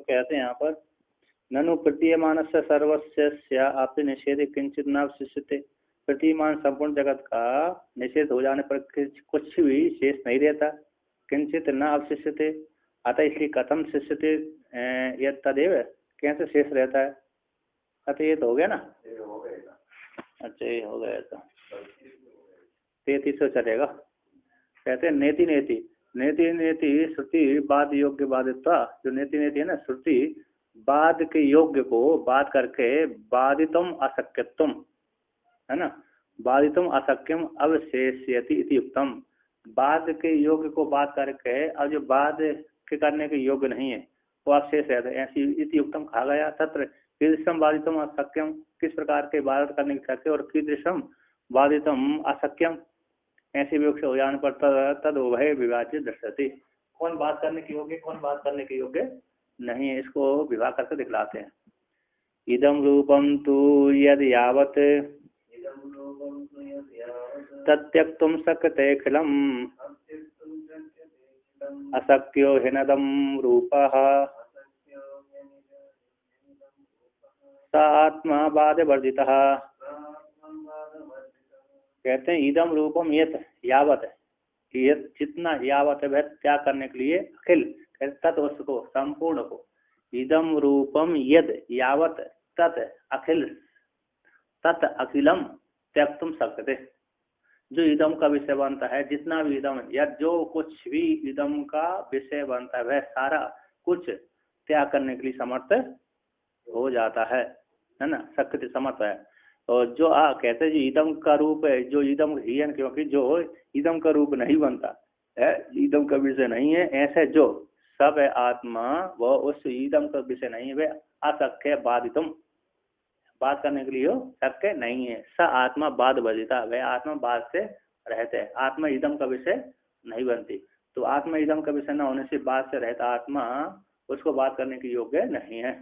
तो कहते हैं यहाँ पर ननु प्रतीयमानस्य सर्वस्य आपसे निषेध किंचित न अवशिष्यते। प्रतीयमान संपूर्ण जगत का निषेध हो जाने पर कुछ भी शेष नहीं रहता। किंचित न अवशिष्यते, अतः इसलिए कथम शिष्यते यद तदेव, कैसे शेष रहता है। अतः ये तो हो गया ना। अच्छा ये हो गया था 33 चलेगा। कहते हैं नेति नेति नेति नेति श्रुति बाद योग्य बाधित्वा। जो नेति नेति है ना, श्रुति बाद के योग्य को बात करके बाधितम अशक्यत्वम है ना, बाधितम अशक्यम अवशेष्यति इति युक्तम। बाद के योग्य को बात करके अब जो बाद के करने के योग्य नहीं है वो अवशेष रहता है, ऐसी इति युक्तम कहा गया। तत्र कीदृशम बाधितम अशक्यम, किस प्रकार के बाधित करने के शक्य, और कीदृशम बाधितम अशक्यम, ऐसे वियोग से हो जाने पर तद उभय विभाज्य दृश्यते। कौन बात करने के योग्य, कौन बात करने के योग्य नहीं है, इसको विवाह करके दिखलाते हैं। इदम रूपम तु यद यावत तत्यक्तुम शक्यते खिलम अशक्यो हिनदम रूपः स आत्मा बाध वर्जितः। कहते हैं इदम रूपम यत यावत, यत जितना यावत है वह त्याग करने के लिए अखिल तत् वस्तु को संपूर्ण को। इदम रूपम यद यावत तत् अखिल तत् अखिलम त्यक्तुम शक्यते। जो इदम का विषय बनता है, जितना भी इदम या जो कुछ भी इदम का विषय बनता है वह सारा कुछ त्याग करने के लिए समर्थ हो जाता है ना, शक्ति समर्थ है। और जो कहते हैं जो इदम का रूप है, जो इदम ही है, क्योंकि जो इदम का रूप नहीं बनता है, इदम का विषय नहीं है, ऐसे जो सब है आत्मा वह उस इदम का विषय नहीं है, वह अशक्य बाधितम, बात करने के लिए शक्य नहीं है। स आत्मा बाध वर्जिता, वह आत्मा बाध से रहते हैं, आत्मा इदम का विषय नहीं बनती। तो आत्मा इदम का विषय न होने से बाध से रहता आत्मा उसको बात करने के योग्य नहीं है,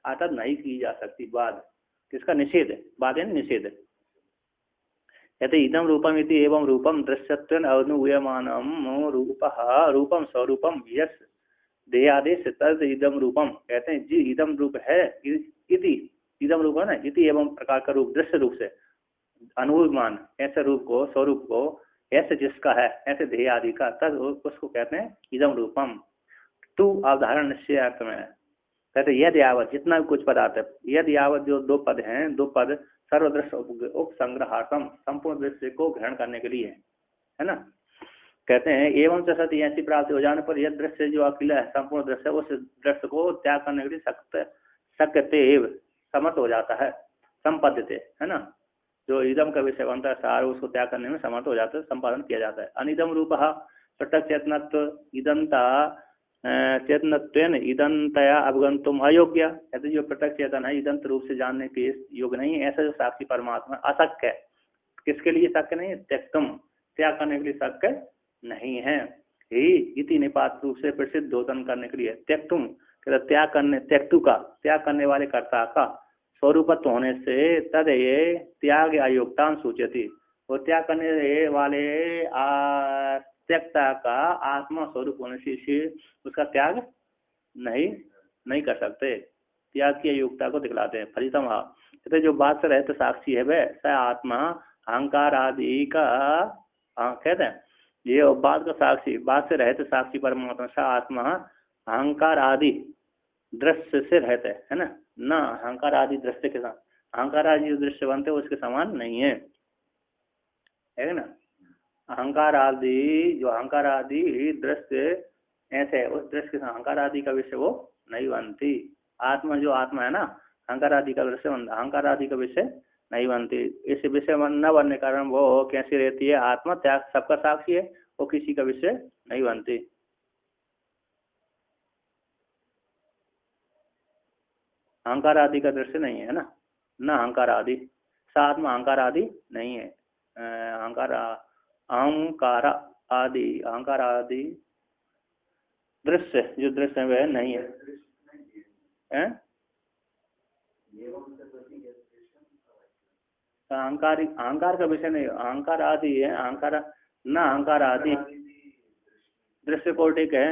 अतः नहीं की जा सकती बात। किसका निषेध है, बात है निषेध। कहते इदम रूपम इति एवं रूपम दृश्यत्वेन अनुभूयमानम रूपः रूपम स्वरूपम यस देहादेश तद इदम रूपम। कहते हैं जी इदम रूप है, इति इदम रूप है ना, इति एवं प्रकार का रूप दृश्य रूप से अनुभूयमान ऐसे रूप को, स्वरूप को, ऐसे जिसका है, ऐसे देह आदि का, तद उसको कहते हैं इदम रूपम। तू अवधारण निश्चय अर्थ में कहते यद यावत, जितना भी कुछ पदार्थ है, यद यावत जो दो पद हैं, दो पद सर्वदृश्य उपसंग्रहार्थम, संपूर्ण दृश्य को ग्रहण करने के लिए है ना। कहते हैं एवं च सती, ऐसी प्राप्ति हो जाने पर यह दृश्य जो अकेला है संपूर्ण दृश्य, उस दृश्य को त्याग करने के लिए शक्यते समर्थ हो जाता है, संपद्यते है ना। जो इदम का विषय बनता है सार उसको त्याग करने में समर्थ हो जाता है, संपादन किया जाता है। अनिदम रूप पृथक चेतनत्व इदंता चेतनत्वेन इदंतया अवगंतुम अयोग्य। कहते जो पृथक चेतन है इदंत रूप से जानने के योग्य नहीं है, ऐसा जो साक्षी परमात्मा अशक्य है। किसके लिए शक्य नहीं है, त्यक्तुम, त्याग करने के लिए शक्य नहीं है। ही इति निपात रूप से प्रसिद्ध दोधन करने के लिए त्यक्तुम, त्याग करने, त्यक्तु का त्याग करने वाले कर्ता का स्वरूपत्व होने से तद ये त्याग अयोग्यता सूचयति, वो त्याग करने वाले त्यक्ता का आत्मा स्वरूप होने से उसका त्याग नहीं कर सकते, त्याग की अयोग्यता को दिखलाते हैं। फलितम कहते जो बात से रहते साक्षी है वह स आत्मा अहंकार आदि का, कहते हैं ये बात का साक्षी, बात से रहते साक्षी परमात्मा स आत्मा अहंकार आदि दृश्य से रहते है ना, न अहंकार आदि दृश्य के साथ, अहंकार आदि जो दृश्य बनते उसके समान नहीं है ना। अहंकार आदि जो अहंकार आदि दृश्य ऐसे उस दृश्य के साथ अहंकार आदि का विषय वो नहीं बनती। आत्मा जो आत्मा है ना, अहंकार आदि का विषय बनता, अहंकार आदि का विषय नहीं बनती। इस विषय न बनने के कारण वो कैसी रहती है, आत्मा त्याग सबका साक्षी है, वो किसी का विषय नहीं बनती। अहंकार आदि का दृश्य नहीं है ना, न अहंकार आदि, साथ में अहंकार आदि नहीं है। अहंकार आदि दृश्य जो दृश्य है वह नहीं है। अहंकार का विषय नहीं, अहंकार आदि है, अहंकार न अहंकार आदि दृश्य कोटि है,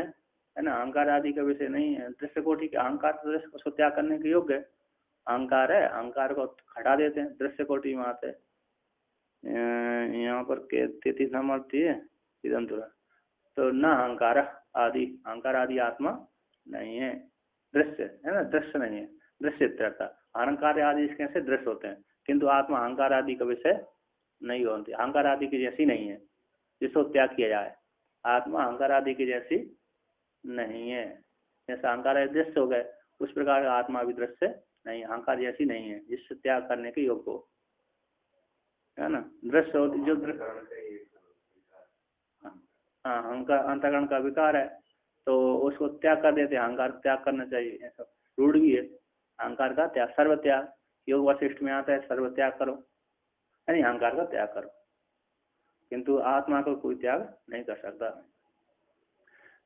है ना, अहंकार आदि का विषय नहीं है। दृश्य कोटि के अहंकार तो दृश्य को त्याग करने के योग्य है, अहंकार है, अहंकार को हटा देते हैं, दृश्य कोटि में आते हैं। यहाँ पर के 33 नंबर दिए इधर तो न अहंकार आदि, अहंकार आदि आत्मा नहीं है, दृश्य है ना, दृश्य नहीं है, दृश्य इत्यर्थ। अहंकार आदि कैसे दृश्य होते हैं, किंतु आत्मा अहंकार आदि का विषय नहीं होती, अहंकार आदि की जैसी नहीं है जिसको त्याग किया जाए। आत्मा अहंकार आदि की जैसी नहीं है, जैसा अहंकार आदि दृश्य हो गए उस प्रकार आत्मा भी दृश्य नहीं, अहंकार जैसी नहीं है जिससे त्याग करने के योग्य हो, है ना। दृश्य होती जो अहंकार अंतःकरण का विकार है तो उसको त्याग कर देते हैं, अहंकार त्याग करना चाहिए, ऐसा रूढ़ भी है। अहंकार का त्याग, सर्व त्याग, योग वशिष्ठ में आता है सर्व त्याग करो, यानी अहंकार का त्याग करो, किंतु आत्मा को कोई त्याग नहीं कर सकता।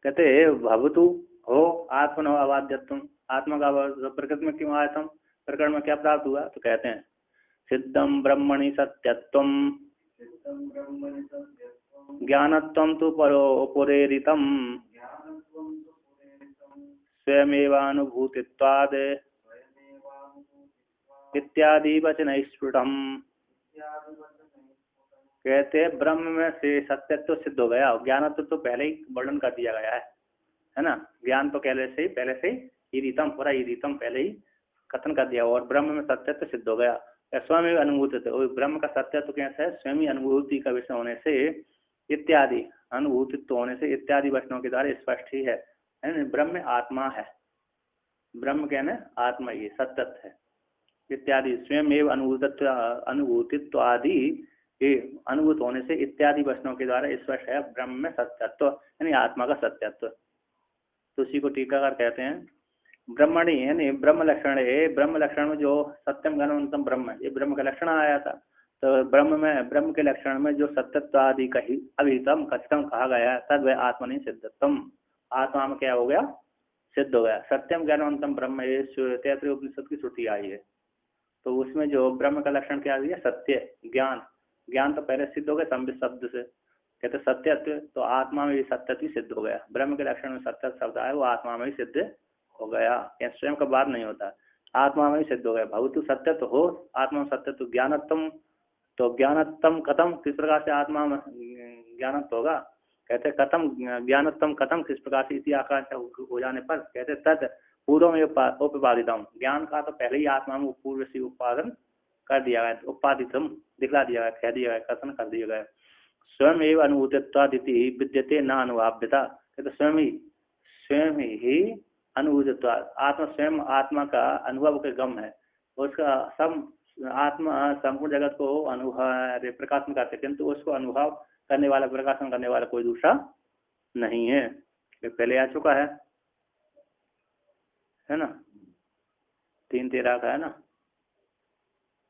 कहते भवतु हो आत्मनो अबाध्यत्वम, आत्मा का प्रकृति में क्यों आया तुम, प्रकरण में क्या प्राप्त हुआ, तो कहते हैं सिद्धम ब्रह्मणि सत्यत्वम ज्ञानत्वं तु परोपरेरितम स्वयमेवानुभूतित्वाद इत्यादि वचन स्फुटम। कहते ब्रह्म में से सत्यत्व सिद्ध हो गया, ज्ञानत्व तो पहले ही वर्णन कर दिया गया है ना, ज्ञान तो पहले से ही रीतम, पूरा ही रीतम पहले ही कथन कर दिया, और ब्रह्म में सत्यत्व सिद्ध हो गया। स्वयं अनुभूति, ब्रह्म का सत्यत्व कैसा है, स्वयं अनुभूति का विषय होने से, इत्यादि अनुभूतित्व होने से, इत्यादि वचनों के द्वारा स्पष्ट ही है। ब्रह्म आत्मा है, ब्रह्म कहना आत्मा ये सत्यत्व है, इत्यादि स्वयं एवं अनुभूतित्व आदि अनुभूत होने से इत्यादि वचनों के द्वारा स्पष्ट है ब्रह्म में सत्यत्व, यानी आत्मा का सत्यत्व। तो उसी को टीकाकार कहते हैं ब्रह्मणि, यानी ब्रह्म लक्षण है, ब्रह्म लक्षण में जो सत्यम ज्ञानवंतम ब्रह्म है, ये ब्रह्म का लक्षण आया था। तो ब्रह्म के लक्षण में जो सत्यत्व आदि कही अभितम कथितम कहा गया तद वह आत्मनि सिद्धतम, आत्मा में क्या हो गया, सिद्ध हो गया। सत्यम ज्ञानवंतम ब्रह्म, ये तैत्तिरीय उपनिषद की श्रुति आई है, तो उसमें जो ब्रह्म का लक्षण क्या दिया, सत्य ज्ञान, ज्ञान तो पहले सिद्ध हो गया संबित शब्द से, कहते सत्यत्व, तो आत्मा में भी सत्यत्व सिद्ध हो गया। ब्रह्म के लक्षण में सत्यत्व शब्द आया, वो आत्मा में ही सिद्ध हो गया, स्वयं का बात नहीं होता, आत्मा में ही सिद्ध हो गया। भवतु सत्यत्व हो, आत्मा में सत्यत्व, ज्ञानत्म, तो ज्ञानत्म कथम, किस प्रकार से आत्मा में ज्ञानत्व होगा, कहते कथम ज्ञानत्म कथम, किस प्रकार से, इति आकांक्षा हो जाने पर, कहते तत् पूर्व में उपादितम, ज्ञान का तो पहले ही आत्मा में पूर्व से उत्पादन कर दिया गया, उपादितम दिखला दिया गया, कह दिया गया, कथन कर दिया गया। स्वयं एवं अनुभूतित्वादिति विद्यते न अनुभाव्यता, कहते स्वयं ही अनुभूतित्व, आत्मा स्वयं आत्मा का अनुभव के गम है, उसका सब आत्मा संपूर्ण जगत को अनुभव प्रकाशन करते, किंतु उसको अनुभव करने वाला, प्रकाशन करने वाला कोई दूसरा नहीं है, ये पहले आ चुका है ना, 3:13 का है ना,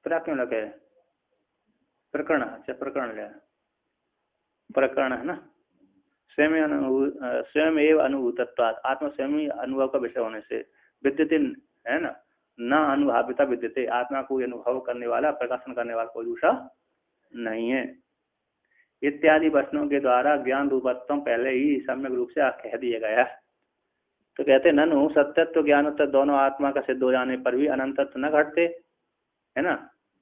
फिर क्यों लगे प्रकरण, अच्छा प्रकरण है, प्रकरण है ना, स्वयं एवं अनुभूतत्वात्, आत्मा स्वयं ही अनुभव का विषय होने से, विद्यते है ना, न अनुभविता विद्यते, आत्मा को अनुभव करने वाला, प्रकाशन करने वाला कोई दूसरा नहीं है। इत्यादि वचनों के द्वारा ज्ञान रूपत्व पहले ही सम्यक रूप से कह दिया गया। तो कहते ननु सत्यत्व ज्ञानत्व दोनों आत्मा का सिद्ध हो जाने पर भी अनंतत्व न घटते, है ना,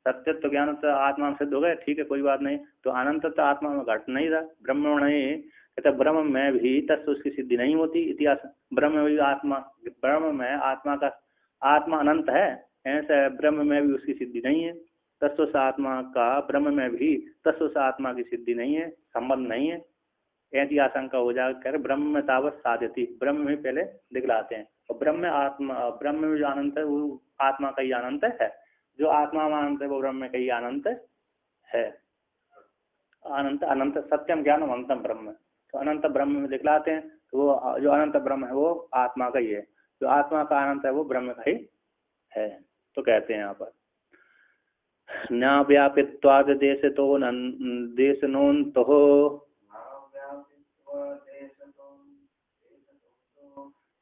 सत्यत्व ज्ञानत्व आत्मा में सिद्ध हो गए, ठीक है कोई बात नहीं, तो अनंतत्व आत्मा में घट नहीं रहा, ब्रह्म नहीं, कहते ब्रह्म में भी तत्व उसकी सिद्धि नहीं होती, इतिहास ब्रह्म में भी आत्मा, ब्रह्म में आत्मा का, आत्मा अनंत है, ऐसे ब्रह्म में भी उसकी सिद्धि नहीं है, तत्व से आत्मा का ब्रह्म में भी तत्व से आत्मा की सिद्धि नहीं है, संबंध नहीं है, ऐसी आशंका हो जाकर ब्रह्म में तावत साध्यति, ब्रह्म में पहले दिखलाते हैं, और ब्रह्म में आत्मा, ब्रह्म में जो अनंत है वो आत्मा का ही अनंत है, जो आत्मा में अनंत है वो ब्रह्म में का ही अनंत है, अनंत अनंत सत्यम ज्ञान अनंतम ब्रह्म, तो अनंत ब्रह्म में दिखलाते हैं, तो वो जो अनंत ब्रह्म है वो आत्मा का ही है, जो आत्मा का अनंत है वो ब्रह्म का ही है। तो कहते हैं यहाँ पर न व्यापित्वाद देशनोन्तो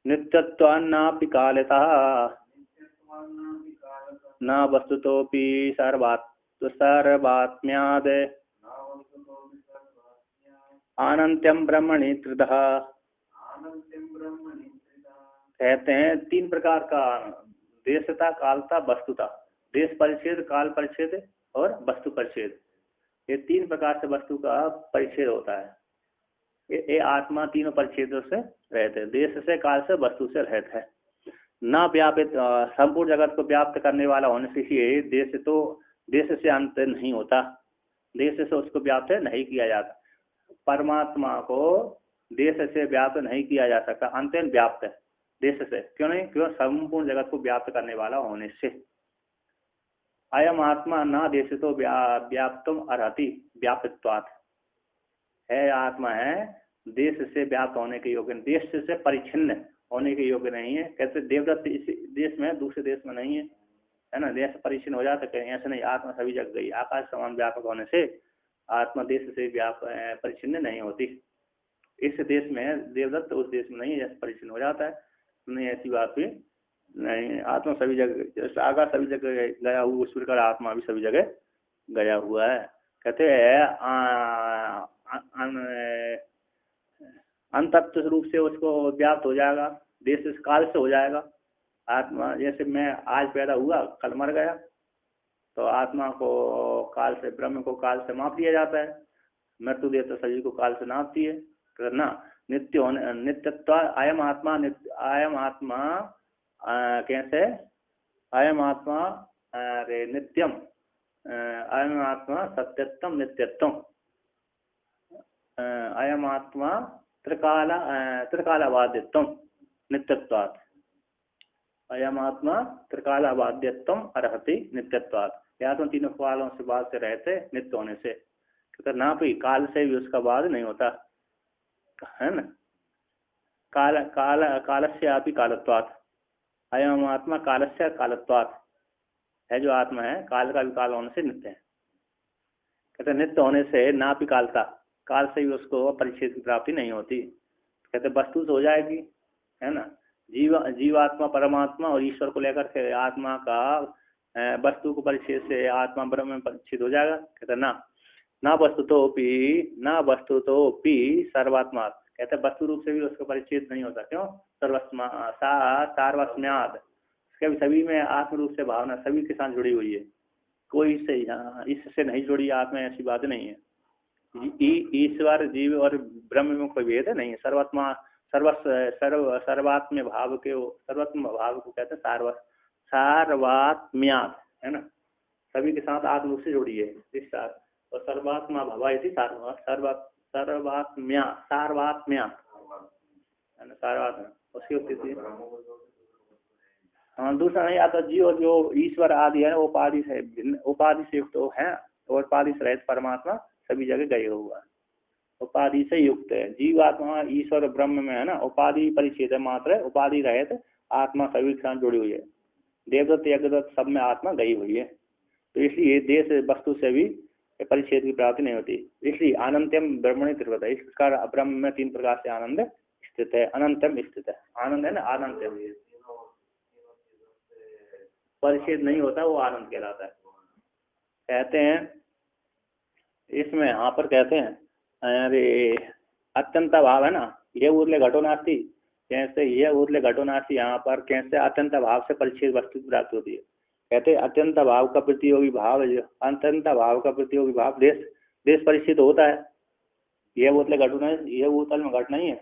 नित्यत्वान्नापि कालतः न वस्तुतोपि सर्वात्म्याद अनन्त्यं ब्रह्मणि त्रिधः कहते हैं तीन प्रकार का, देशता, कालता, वस्तुता। देश परिच्छेद, काल परिच्छेद और वस्तु परिच्छेद। ये तीन प्रकार से वस्तु का परिच्छेद होता है। ये आत्मा तीनों परिच्छेदों से रहते हैं, देश से, काल से, वस्तु से रहता है। ना व्यापित, संपूर्ण जगत को व्याप्त करने वाला होने से ही देश तो देश से अंत नहीं होता, देश से उसको व्याप्त नहीं किया जाता। परमात्मा को देश से व्याप्त नहीं किया जा सकता, अंतन व्याप्त है देश से। क्यों नहीं? क्यों? संपूर्ण जगत को व्याप्त करने वाला होने से। अयम आत्मा ना देश तो व्याप्तम अर्हति व्याप्तत्वात्। है आत्मा है, देश से व्याप्त होने के योग्य, देश से परिच्छिन्न होने के योग्य नहीं है। कैसे? देवदत्त इस देश में, दूसरे देश में नहीं है ना। देश परिच्छिन्न हो जाता है, ऐसे नहीं। आत्मा सभी जगह गई, आकाश समान व्यापक होने से आत्मा देश से परिच्छिन्न नहीं होती। इस देश में देवदत्त, उस देश में नहीं है, परिच्छिन्न हो जाता है। नहीं, ऐसी बात भी नहीं। आत्मा सभी जगह, जैसे आकाश सभी जगह गया हुआ, उस प्रकार आत्मा भी सभी जगह गया हुआ है। कहते हैं अंतत्व रूप से उसको व्याप्त हो जाएगा, देश काल से हो जाएगा। आत्मा जैसे मैं आज पैदा हुआ, कल मर गया, तो आत्मा को काल से, ब्रह्म को काल से माप लिया जाता है। मृत्यु देवता सभी को काल से नापती है करना। नित्य होने, नित्यत्व। अयम आत्मा अयम आत्मा कैसे? अयम आत्मा अरे नित्यम, अयम आत्मा सत्यत्वम नित्यत्वम। अयम आत्मा त्रिकालाबाध्यत्वम नित्यत्वात्। अयम आत्मा त्रिकालाबाध्यत्वम अर्हति नित्यत्वात्। या तो तीनों कालों से बाद से रहते, नित्य होने से। कहते ना भी काल से भी उसका बाद नहीं होता है ना। कालस्य अपि कालत्वात्। अयम आत्मा कालस्य कालत्वात्। है जो आत्मा है, काल का भी काल होने से नित्य है। कहते नित्य होने से ना भी कालता, काल से भी उसको परिच्छेद की प्राप्ति नहीं होती। कहते वस्तु तो हो जाएगी, है ना। जीवात्मा, परमात्मा और ईश्वर को लेकर के आत्मा का वस्तु को परिच्छेद से आत्मा ब्रह्म में परिच्छेद हो जाएगा। कहते ना वस्तु तो पी सर्वात्मा। कहते वस्तु रूप से भी उसका परिच्छेद नहीं होता। क्यों? सार्वस्म्याद। सभी में आत्म रूप से भावना सभी के साथ जुड़ी हुई है, कोई इससे नहीं जुड़ी आत्मा, ऐसी बात नहीं है। ईश्वर, जीव और ब्रह्म में कोई भेद नहीं है। सर्वात्मा, सर्वात्म भाव के, सर्वात्म भाव को कहते हैं सार्वात्म्यात, है ना। सभी के साथ आत्म रूप से जुड़ी है इस साथ। और सर्वात्मा भवा इति सर्वात्म्या, है ना, सर्वात्मा उसकी स्थिति। हाँ, दूसरा नहीं आता। जीव जो ईश्वर आदि है, उपाधि से युक्त है, और उपाधि से रहित परमात्मा सभी जगह गए हुआ है, उपाधि से युक्त है। जीवात्मा ईश्वर ब्रह्म में है ना, उपाधि परिच्छेद मात्र है, उपाधि रहित आत्मा सभी के साथ जुड़ी हुई है। देवदत्त यज्ञदत्त सब में आत्मा गई हुई है। तो इसलिए देश वस्तु से भी परिच्छेद की प्राप्ति नहीं होती। इसलिए अनंतम ब्रह्मणि त्रिवत। इस प्रकार ब्रह्म में तीन प्रकार से आनंद स्थित है, अनंतम स्थित है। आनंद है ना, आनंद परिच्छेद नहीं होता, वो आनंद कहलाता है। कहते हैं इसमें, यहाँ पर कहते हैं अरे अत्यंत भाव है ना, ये उर्ले घटो नास्ति। कैसे ये उर्ले घटो नास्ति, यहाँ पर कैसे अत्यंत भाव से परिच्छेद वस्तु की प्राप्ति होती है। कहते अत्यंत भाव का प्रतियोगी भाव, अत्यंत भाव का प्रतियोगी भाव देश परिच्छेद होता है। ये उतले घटो नहीं, ये भूतल में घट नहीं है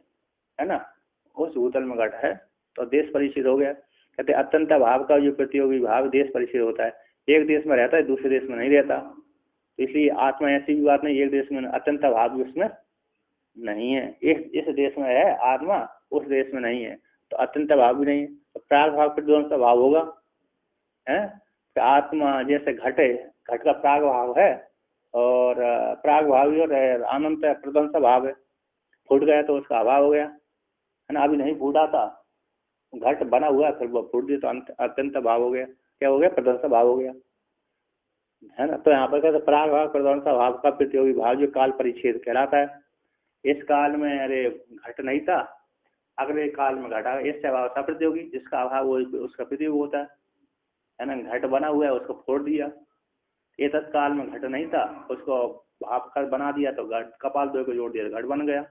ना, उस भूतल में घट है, तो देश परिच्छेद हो गया। कहते अत्यंत भाव का जो प्रतियोगी भाव देश परिच्छेद होता है। एक देश में रहता है, दूसरे देश में नहीं रहता। तो इसलिए आत्मा ऐसी भी बात नहीं, एक देश में अत्यंत भाव भी उसमें नहीं है। इस देश में है आत्मा, उस देश में नहीं है, तो अत्यंत भाव भी नहीं है। तो प्राग भाव प्रतिद्वंद सा भाव होगा, है। तो आत्मा जैसे घट है, घट का प्राग भाव है, और प्राग भाव और अनंत प्रतिद्वंद सा भाव है। फूट गया तो उसका अभाव हो गया, है ना। अभी नहीं फूटा था, घट बना हुआ, फिर वो फूट दिया तो अत्यंत भाव हो गया। क्या हो गया? प्रतिद्वंद सा भाव हो गया, है ना। तो यहाँ पर कहते प्राग भाव प्रतिद्वंद सा भाव का प्रतियोगी भाव जो काल परिच्छेद कहलाता है। इस काल में अरे घट नहीं था, अगले काल में घटा, इससे अभाव था प्रतियोगी, जिसका अभाव वो उसका प्रतियोगी होता है ना। घट बना हुआ है, उसको फोड़ दिया। ये तत्काल में घट नहीं था, उसको भाप कर बना दिया, तो घट कपाल दो को जोड़ दिया, घट बन गया।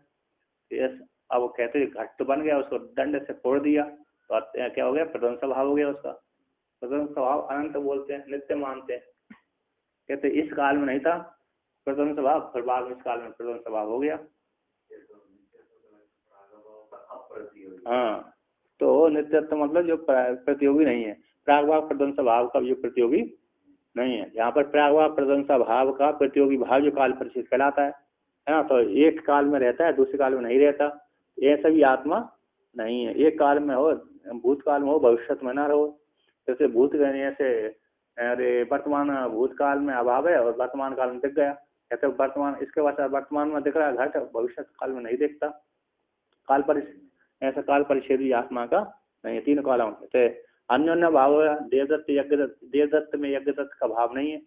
अब वो कहते घट तो बन गया, उसको दंड से फोड़ दिया, तो क्या हो गया, प्रध्वंस भाव हो गया उसका। प्रध्वंस भाव अनंत बोलते हैं, नित्य मानते हैं। कहते इस काल में नहीं था प्रध्वंस भाव, फिर बाद में इस काल में प्रध्वंस भाव हो गया। हाँ, तो नित्यत्व मतलब जो प्रतियोगी नहीं है, प्रागभाव प्रध्वंस भाव का जो प्रतियोगी नहीं है। यहाँ पर प्रागभाव प्रध्वंस भाव का प्रतियोगी भाव जो काल परिचित कहलाता है ना, तो एक काल में रहता है, दूसरे काल में नहीं रहता। ये सभी आत्मा नहीं है, एक काल में हो, भूतकाल में हो, भविष्य में ना रहो। जैसे भूत कहने से अरे वर्तमान भूतकाल में अभाव है और वर्तमान काल में दिख गया, कहते वर्तमान इसके बाद वर्तमान में दिख रहा है घट, भविष्य काल में नहीं दिखता। काल परिच्छेद, ऐसा काल परिच्छेदी आत्मा का नहीं है। तीन कालों कहते अन्योन्य भाव, देवदत्त यज्ञदत्त, देवदत्त में यज्ञदत्त का भाव नहीं है।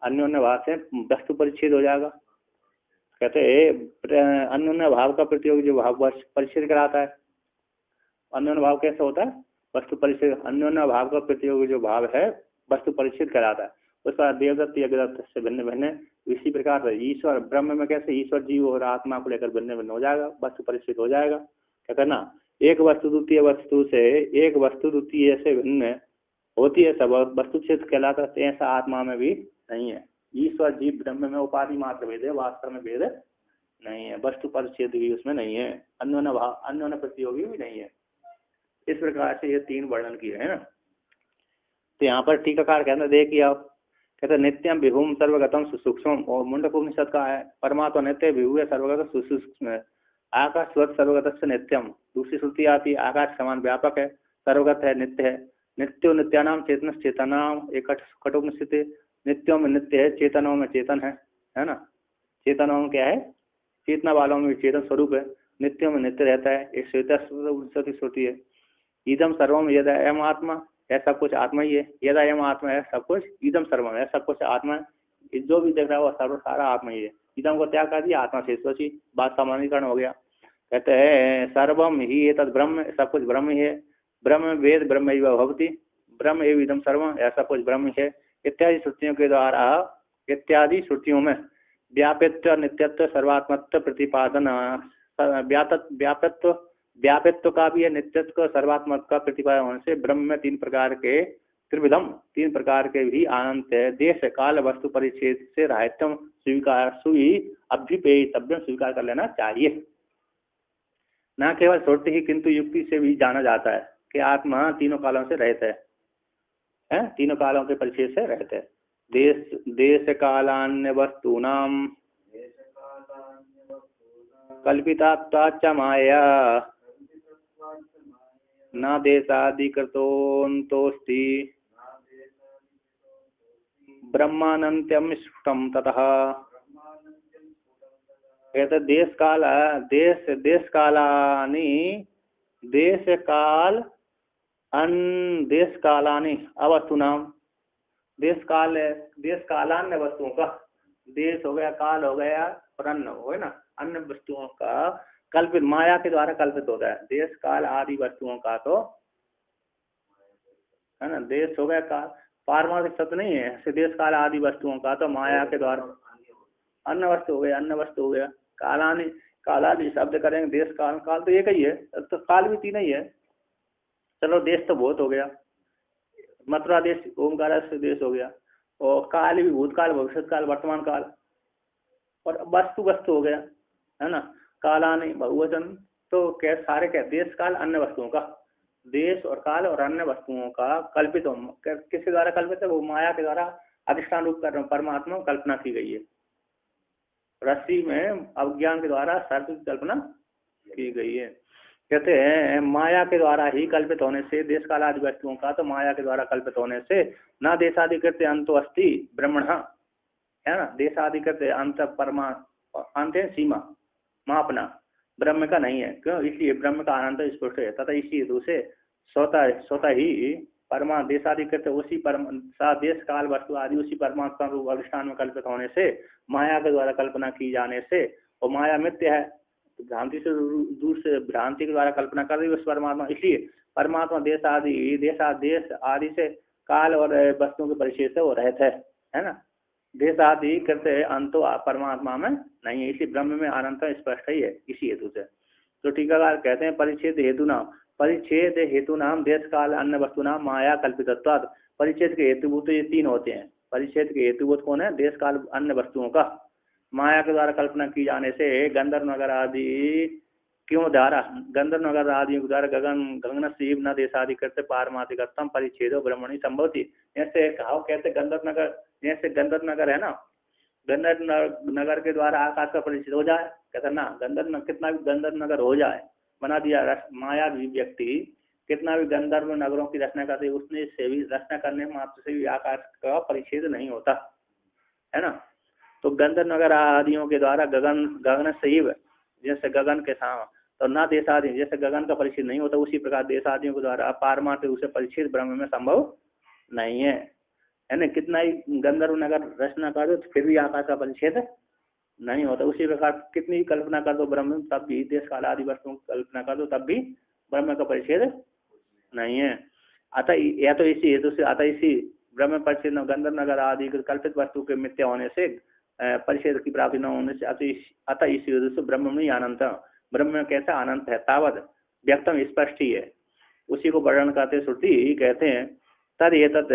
अन्योन्य भाव से वस्तु परिच्छेद हो जाएगा। कहते अन्योन्य भाव का प्रतियोगी जो भाव परिच्छेद कराता है। अन्योन्य भाव कैसे होता है, वस्तु परिच्छेद। अन्योन्य भाव का प्रतियोगी जो भाव है वस्तु परिच्छेद कराता है। उसका देवदत्त यज्ञदत्त से भिन्न भिन्न इसी प्रकार से ईश्वर ब्रह्म में कैसे ईश्वर जीव और आत्मा को लेकर भिन्न भिन्न हो जाएगा, वस्तु परिच्छेद हो जाएगा। कहते ना एक वस्तु द्वितीय वस्तु से, एक वस्तु द्वितीय से भिन्न होती है, सब वस्तु क्षेत्र कहलाता है। ऐसा आत्मा में भी नहीं है। ईश्वर जीव ब्रह्म में उपाधि मात्र भेद है, वास्तव में भेद नहीं है। वस्तु परिच्छेद भी उसमें नहीं है, अन्योन्य भाव अन्योन्य प्रतियोगी भी नहीं है। इस प्रकार से ये तीन वर्णन किए है ना। तो यहाँ पर टीकाकार कहते देखिए आप, कहते नित्यम विभुम सर्वगतम सुसूक्ष्म, और मुंडकोपनिषद का है परमात्मा नित्य विभु है, सर्वगत सुसूक्ष्म है। आकाश स्वत सर्वगत से नित्यम, दूसरी श्रुति आती है आकाश समान व्यापक है, सर्वगत है, नित्य है। नित्यो नित्यानाम चेतन चेतनाम, एक कठोपनिषद नित्यों में नित्य है, चेतनों में चेतन है ना। चेतनों में क्या है, चेतना वालों में चेतन स्वरूप है, नित्यों में नित्य रहता है। एक श्वेता श्रुति है इदम सर्वम यदा एम आत्मा, है सब कुछ आत्मा ही है। यदा एम आत्मा है सब कुछ, इदम सर्वम है सब कुछ आत्मा है। जो भी देख रहा है वो सर्व सारा आत्मा ही है। इदम को त्याग कर दिया, आत्मा से सोची, बात सामान्यकरण हो गया। कहते हैं सर्वम ही ये तद ब्रह्म, सब कुछ ब्रह्म ही है। ब्रह्म वेद ब्रह्म एवं भवति, ब्रह्म एवं इदम सर्वम, ऐसा कुछ ब्रह्म है। इत्यादि श्रुतियों के द्वारा, इत्यादि श्रुतियों में व्यापित्व नित्यत्व सर्वात्मत्व प्रतिपादन, व्यापत्व व्यापित्व का भी है, नित्यत्व का सर्वात्मक का प्रतिपादन होने से ब्रह्म में तीन प्रकार के त्रिविधम, तीन प्रकार के भी आनंद है। देश काल वस्तु परिच्छेद से राहित्यम स्वीकार सुई अभ्युपेयितव्यम, स्वीकार कर लेना चाहिए। न केवल श्रुति ही किंतु युक्ति से भी जाना जाता है कि आत्मा तीनों कालों से रहते हैं, तीनों कालों के परिच्छेद से रहते हैं। देश कालान्य वस्तूनाम कल्पितात्वाच्च माया न देशादिकृतोऽन्तोऽस्ति ब्रह्मानन्त्यं स्फुटं ततः। कहते देश काल देश कालानि देश काल देश कालानि अवस्तुनाम, देश कालान्य वस्तुओं का, देश हो गया, काल हो गया और अन्न हो गया ना, अन्य वस्तुओं का कल्पित माया के द्वारा कल्पित होता है। देश काल आदि वस्तुओं का तो है ना, देश हो गया काल, पारमार्थिक सत्य नहीं है। ऐसे देश काल आदि वस्तुओं का तो माया के द्वारा अन्य वस्तु हो गया, अन्य वस्तु हो गया। कालानि, कालादि शब्द करेंगे, देश काल, काल तो एक ही है, तो काल भी तीन ही है। चलो देश तो बहुत हो गया, मथुरा देश ओमकार देश हो गया, और काल भी भूतकाल भविष्य काल वर्तमान काल, और वस्तु वस्तु हो गया है ना। कालानि बहुवचन, तो क्या सारे क्या देश काल अन्य वस्तुओं का, देश और काल और अन्य वस्तुओं का कल्पित हो, किसके द्वारा कल्पित है, वो माया के द्वारा अधिष्ठान रूप कर परमात्मा कल्पना की गई है। रस्सी में अज्ञान के द्वारा सर्प की कल्पना की गई है। कहते हैं माया के द्वारा ही कल्पित होने से, देश काल आदि वस्तुओं का तो माया के द्वारा कल्पित होने से न देशाधिकृत अंतो अस्ति ब्रह्मण, है ना। देशाधिकृत अंत परमा अंत सीमा मापना ब्रह्म का नहीं है, क्यों, इसलिए ब्रह्म का अनंत स्पष्ट है। तथा इसी हेतु से स्वतः ही परमा देशाधिकृत उसी परम देश काल वस्तु आदि उसी परमात्मा रूप अधिष्ठान में कल्पित होने से माया के द्वारा कल्पना की जाने से, और माया मिथ्य है, भ्रांति से दूर से भ्रांति के द्वारा कल्पना कर रही है उस परमात्मा, इसलिए परमात्मा देश आदि से काल और वस्तुओं के परिचय से वो रहते है ना। देश आदि करते अंतो परमात्मा में नहीं है, इसलिए ब्रह्म में अनंत स्पष्ट ही है इसी हेतु से। तो टीकाकार कहते हैं परिच्छेद हेतु ना परिच्छेद हेतु नाम देश काल अन्य वस्तु नाम माया कल्पितत्वात्। परिच्छेद के हेतुभूत ये तीन होते हैं। परिच्छेद के हेतुभूत कौन है? देश काल अन्य वस्तुओं का माया के द्वारा कल्पना की जाने से गंधर्व नगर आदि क्यों द्वारा गंधर्व नगर आदि के द्वारा गगन गगन शिव न देशादि करते पारमार्थिकतम परिच्छेदो ब्रह्मणि संभवती। जैसे कहा कहते गंधर्व नगर, जैसे गंधर्व नगर है ना, गंधर्व नगर के द्वारा आकाश का परिच्छेद हो जाए, कहते ना गंधर्व कितना भी गंधर्व नगर हो जाए, बना दिया माया व्यक्ति कितना भी गंधर्व नगरों की रचना करते उसने से भी रचना करने मात्र से भी आकाश का परिच्छेद नहीं होता है ना। तो गंधर्व नगर आदियों के द्वारा गगन गगन शिव जैसे गगन के साथ तो ना देशादि जैसे गगन का परिच्छेद नहीं होता, उसी प्रकार देशादियों के द्वारा पारमार्थिक उसे परिच्छेद ब्रह्म में संभव नहीं है ना। कितना ही गंधर्व नगर रचना कर दो फिर भी आकाश का परिच्छेद नहीं होता। उसी प्रकार कितनी ही कल्पना कर दो ब्रह्म तब भी, देश काल आदि वस्तुओं की कल्पना कर दो तब भी ब्रह्म का परिच्छेद नहीं है। अतः या तो इसी हेतु से अतः इसी ब्रह्म परिच्छेद गंधर्व नगर आदि कल्पित वस्तु के मिथ्या होने से परिच्छेद की प्राप्ति न होने से अतः इसी हेतु से ब्रह्म में अनंत, ब्रह्म में कैसा अनंत है तावत व्यक्तम स्पष्ट ही है। उसी को वर्णन करते श्रुति कहते हैं तद एतत्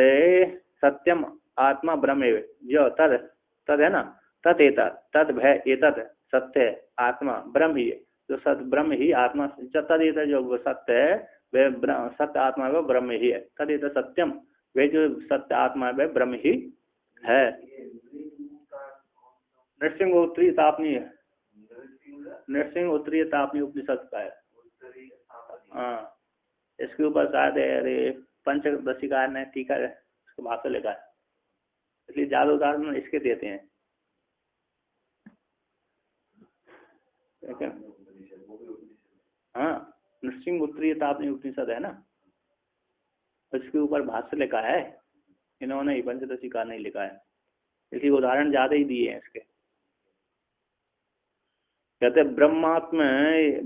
सत्यम आत्मा ब्रह्म, जो तद तद है ना, तद एतत् तद भय एतत् सत्य आत्मा ब्रह्म ही है, जो सत ब्रह्म ही आत्मा, तद एतत् जो सत्य है वह सत्य आत्मा वह ब्रह्म ही है। तद एतत् सत्यम वे जो सत्य आत्मा वह ब्रह्म ही है। नृसिंह उत्तरी तापनी है, नृसिंह उत्तरी तापनी उपनिषद का है। हाँ इसके ऊपर शायद अरे पंचदशिकार ने टीका इसको भाषा लिखा है, इसलिए ज्यादा उदाहरण इसके देते हैं। हाँ नृसिंह उत्तरी तापनी उपनिषद है ना, इसके ऊपर भाष्य लिखा है इन्होंने ही, पंचदशिकार नहीं लिखा है, इसलिए उदाहरण ज्यादा ही दिए हैं इसके। कहते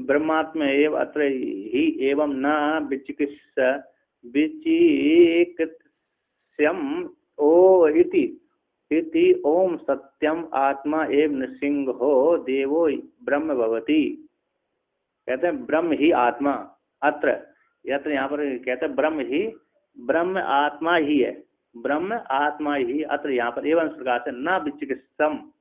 ब्रह्मात्म एव अत्र ही एवं न विचिकित्स्यम ओ इति ओम सत्यम आत्मा एव नृसिंहो देवो ब्रह्म भवति। कहते हैं ब्रह्म ही आत्मा अत्र यत्र यहाँ पर कहते हैं ब्रह्म आत्मा ही है, ब्रह्म आत्मा ही अत्र यहाँ पर एवं प्रकार से न विचिकित्सम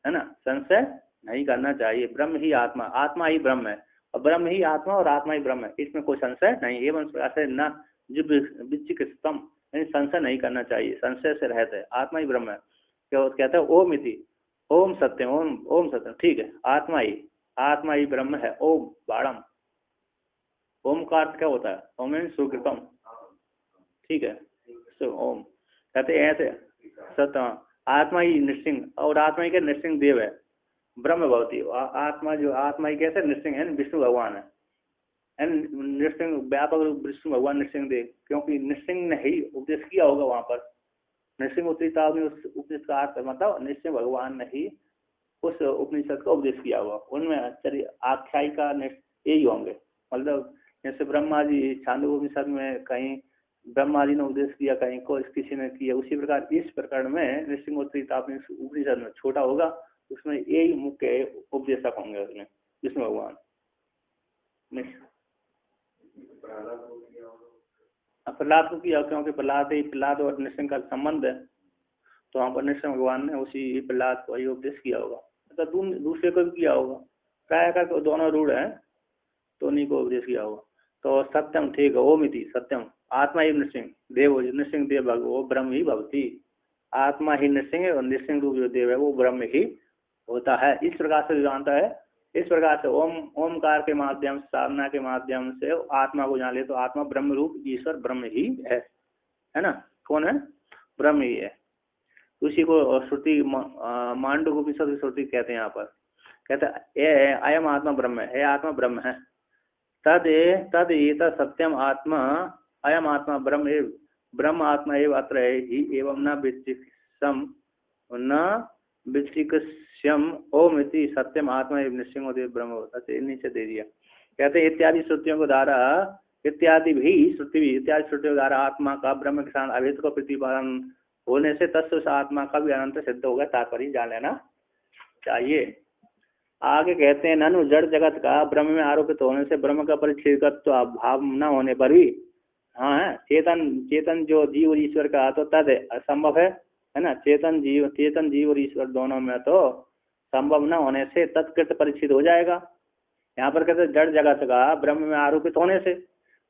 है ना, संशय नहीं करना चाहिए। ब्रह्म ही आत्मा, आत्मा ही ब्रह्म है और ब्रह्म ही आत्मा और आत्मा ही ब्रह्म है, इसमें कोई संशय नहीं। एवं प्रकार से न जो विचिकित्सम संशय नहीं करना चाहिए, संशय से रहते है, आत्मा ही ब्रह्म है। क्या कहते हैं ओम इति ओम सत्यम ओम सत्यम, ठीक है आत्मा ही ब्रह्म है। ओम बाणम, ओम का अर्थ क्या होता है? ओम सुकृतम, ठीक है। तो ओम कहते हैं ऐसे सत्य आत्मा ही नृसिंह, और आत्मा ही के नृसिंह देव है ब्रह्म भवती। आत्मा जो आत्मा ही कैसे नृसिंह है, विष्णु भगवान है नृसिंह व्यापक रूप विष्णु भगवान नृसिंह देव, क्योंकि नृसिंह ने ही उपदेश किया होगा वहां पर। नृसिंह उपनिषद में उस उपदेश का अर्थ मतलब नृसिंह भगवान ने ही उस उपनिषद का उपदेश किया होगा। उनमें आख्यायिका यही होंगे, मतलब जैसे ब्रह्मा जी छांदोग्य उपनिषद में कहीं ब्रह्मा जी ने उपदेश किया, कहीं को किसी ने किया, उसी प्रकार इस प्रकरण में नृसिंहोत्तरी उपनिषद में छोटा होगा, उसमें यही मुख्य उपदेशक होंगे उसमें विष्णु भगवान। प्रहलाद को किया क्योंकि प्रहलाद और नृसिंह का संबंध है, तो वहाँ पर नृसिंह भगवान ने उसी प्रहलाद को ही उपदेश किया होगा, तो दूसरे को भी किया होगा, प्राय कर दोनों रूढ़ है तो उन्हीं को उपदेश किया होगा। तो सत्यम ठीक है, ओम इति सत्यम आत्मा ही नृसिंह देव, नृसिंह देव वो ब्रह्म ही भवती, आत्मा ही नृसिंह और नृसिंह रूप जो देव है वो ब्रह्म ही होता है। इस प्रकार से जानता है, इस प्रकार से ओमकार के माध्यम से, साधना के माध्यम से आत्मा को जान ले तो आत्मा ब्रह्म रूप ईश्वर ब्रह्म ही है ना। कौन है? ब्रह्म ही है। उसी को श्रुति मांडू उपनिषद की श्रुति कहते हैं। यहाँ पर कहते हैं अयम आत्मा ब्रह्म है, आत्मा ब्रह्म है। तद एत सत्यम आत्मा अयम आत्मा ब्रह्म आत्मा एवं अत्र ही एवं न विचिकित्स्यम ओम इति सत्यम आत्मा एवं नृसिंह देव ब्रह्म होता है। नीचे दे दिया। कहते हैं इत्यादि श्रुतियों के द्वारा इत्यादि श्रुतियों द्वारा आत्मा का ब्रह्म के साथ अभेद को प्रतिपादन होने से तत्व आत्मा का भी अनंत सिद्ध होगा, तात्पर्य जान लेना चाहिए। आगे कहते हैं ननु जड़ जगत का ब्रह्म में आरोपित होने से ब्रह्म का परिच्छेदत्व अभाव न होने पर भी, हाँ है, चेतन चेतन जो जीव और ईश्वर का तो तद असंभव है ना, चेतन जीव और ईश्वर दोनों में तो संभव न होने से तत्कृत परिच्छेद हो जाएगा। यहाँ पर कहते जड़ जगत का ब्रह्म में आरोपित होने से,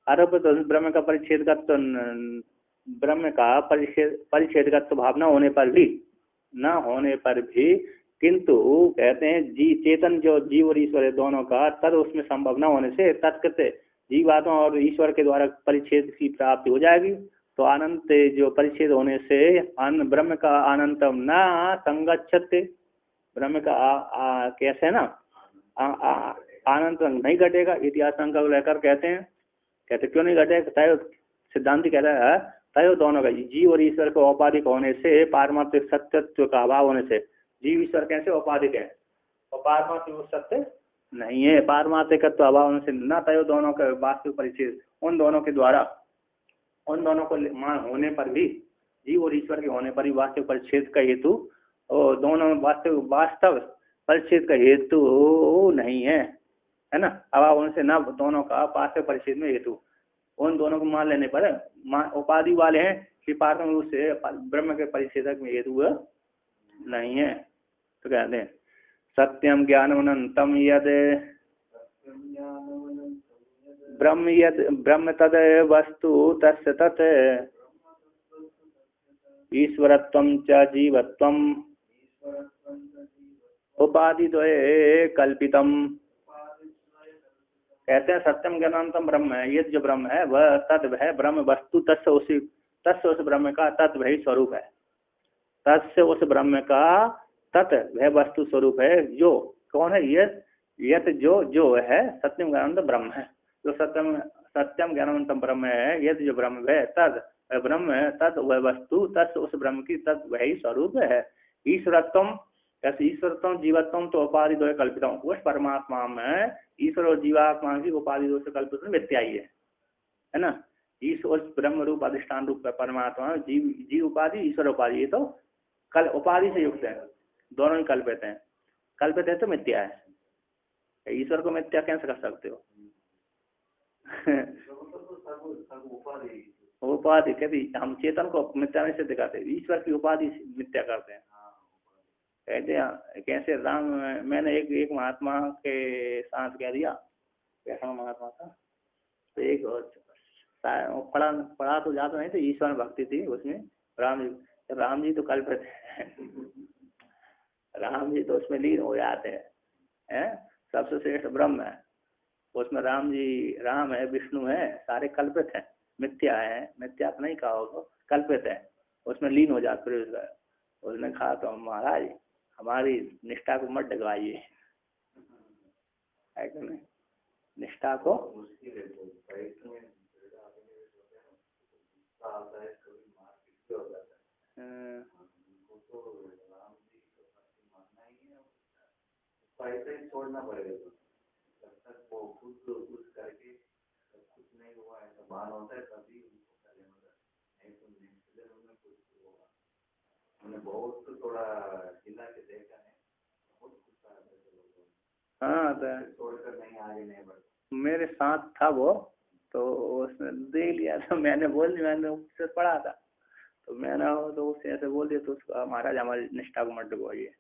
आरोपित ब्रह्म का परिच्छेदगत ब्रह्म का परिच्छेदगत भाव न होने पर भी किंतु कहते हैं चेतन जो जीव और ईश्वर है दोनों का तद उसमें संभव न होने से तत्कृत जीवात्मा और ईश्वर के द्वारा परिच्छेद की प्राप्ति हो जाएगी। तो अनंत जो परिच्छेद होने से ब्रह्म का अनंतम न संगच्छते, ब्रह्म का कैसे ना अनंत नहीं घटेगा, इतिहास शंका को लेकर कहते क्यों नहीं घटेगा, तय सिद्धांति कहता है तय दोनों का जीव और ईश्वर को औपाधिक होने से पारमार्थिक सत्यत्व का अभाव होने से, जीव ईश्वर कैसे औपाधिक है और पारमार्थिक सत्य नहीं है, पारमार्थिकत्व अभाव होने से न तय दोनों का वास्तविक परिच्छेद, उन दोनों के द्वारा उन दोनों को होने पर भी, जीव और ईश्वर के होने पर भी वास्तविक परिच्छेद का हेतु और दोनों वास्तव परिच्छेद का हेतु नहीं है ना, अभाव होने से न दोनों का वास्तविक परिच्छेद में हेतु, उन दोनों को मान लेने पर उपाधि वाले हैं कि पारम रूप से ब्रह्म के परिच्छेदक में हेतु नहीं है। तो कहते हैं सत्यम ज्ञानमनंतम यद ब्रह्म तद वस्तु तस्य तत् ईश्वरत्वं च जीवत्वं उपाधिद्वये कल्पितम। कहते हैं सत्यम ज्ञानांतम ब्रह्म है, ये जो ब्रह्म है वह तद है ब्रह्म वस्तु तस्य उस ब्रह्म का तत् वही स्वरूप है, तस्य उस ब्रह्म का तत् वह वस्तु स्वरूप है, जो कौन है, यत जो है सत्यम ज्ञानानंद ब्रह्म है, जो सत्यम ज्ञानानंदम ब्रह्म है, यद जो ब्रह्म है तद ब्रह्म है, तद वह वस्तु तस् उस ब्रह्म की तद वही स्वरूप है। ईश्वरत्वम ऐसे ईश्वरत्वम जीवत्वम तो उपाधि दो कल्पित, उस परमात्मा में ईश्वर और जीवात्मा की उपाधि दो से कल्पित मिथ्या ही है ना। ईश्वर ब्रह्म रूप अधिष्ठान रूप परमात्मा जीव उपाधि ईश्वर उपाधि, ये तो कल उपाधि से युक्त है, दोनों ही कल्पित हैं, कल्पित है तो मिथ्या है। ईश्वर को मिथ्या कैसे कर सकते हो? उपाधि कहते हम चेतन को मिथ्या नहीं से दिखाते, ईश्वर की उपाधि मिथ्या करते हैं। कहते कैसे राम, मैंने एक महात्मा के साथ कह दिया, कैसा महात्मा था, तो एक पढ़ा तो जाता नहीं तो ईश्वर भक्ति थी उसमें, राम जी तो कल्पित है, राम जी तो उसमें लीन हो जाते हैं, सबसे श्रेष्ठ ब्रह्म है, उसमें राम है, विष्णु है, सारे कल्पित हैं, मिथ्या है, मिथ्या तो नहीं कहा होगा, कल्पित है, उसमें लीन हो जाते। उसने कहा तो महाराज हमारी निष्ठा को मत डगवाइए, है कि नहीं, निष्ठा को छोड़ना पड़ेगा, जब तक वो खुद कुछ करके कुछ नहीं हुआ है तो मान होता है तभी उनको करेंगे, नहीं तो नेक्स्ट लेवल में कुछ होगा। मैंने बहुत थोड़ा जिला के देखा है, बहुत गुस्सा आता है लोगों। हाँ तो छोड़कर नहीं आगे नहीं बढ़ता। मेरे साथ था वो, तो उसने देख लिया था, मैंने बोल दिया, मैंने उससे पढ़ा था, तो मैंने तो उससे ऐसे बोल दिया, तो उसका महाराज हमारी निष्ठा को मत डुबोइए।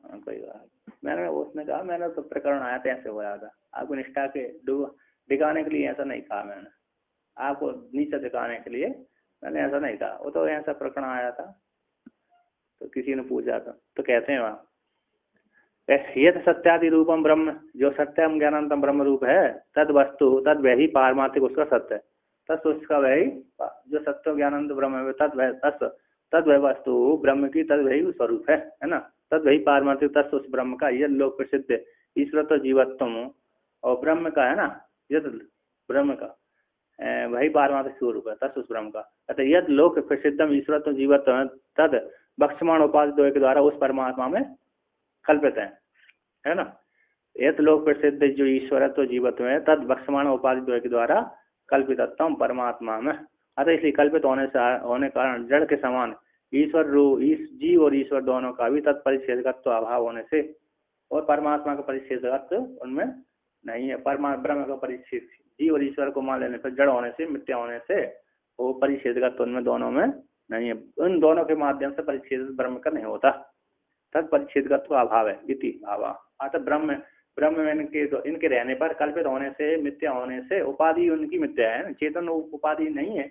कोई बात, मैंने उसने कहा मैंने तो प्रकरण आया था ऐसे हो रहा था, आपको निष्ठा के दिखाने के लिए ऐसा नहीं कहा मैंने, आपको नीचे दिखाने के लिए मैंने ऐसा नहीं कहा, वो तो ऐसा प्रकरण आया था, तो किसी ने पूछा था, तो कहते हैं वहाँ ये सत्यादि रूपम ब्रह्म, जो सत्यम ज्ञानांतम ब्रह्म रूप है, तद वस्तु तद वही पारमार्थिक उसका सत्य, तत् उसका वही जो सत्य ज्ञानानंद ब्रह्म है, तद वह वस्तु ब्रह्म की तद वही स्वरूप है ना, तद वही पारमार्थिक तत्व उस ब्रह्म का, यह लोक प्रसिद्ध ईश्वरत्व जीवत्वम और ब्रह्म का है ना, यद ब्रह्म का वही पारमार्थिक स्वरूप है तत्व उस ब्रह्म का, अतः यद लोक प्रसिद्धम ईश्वरत्व जीवत्व तद बक्षमाण उपाधि द्वय के द्वारा उस परमात्मा में कल्पित है ना। यद लोक प्रसिद्ध जो ईश्वरत्व जीवत्व है तद बक्षमाण उपाधि द्वय के द्वारा कल्पितत्म परमात्मा में, अतः इसलिए कल्पित होने कारण जड़ के समान ईश्वर जीव और ईश्वर दोनों का भी तत्परिच्छेदकत्व अभाव होने से और परमात्मा का परिच्छेदगत उनमें नहीं है। ब्रह्म का परिच्छेद जीव और ईश्वर को मान लेने पर जड़ होने से, मिथ्या होने से वो परिच्छेदगत उनमें दोनों में नहीं है। उन दोनों के माध्यम से परिच्छेद ब्रह्म का नहीं होता, तब परिच्छेदगत का अभाव है। इति भाव अतः ब्रह्म में इनके रहने पर कल्पित होने से, मिथ्या होने से उपाधि उनकी मिथ्या है। चेतन उपाधि नहीं है,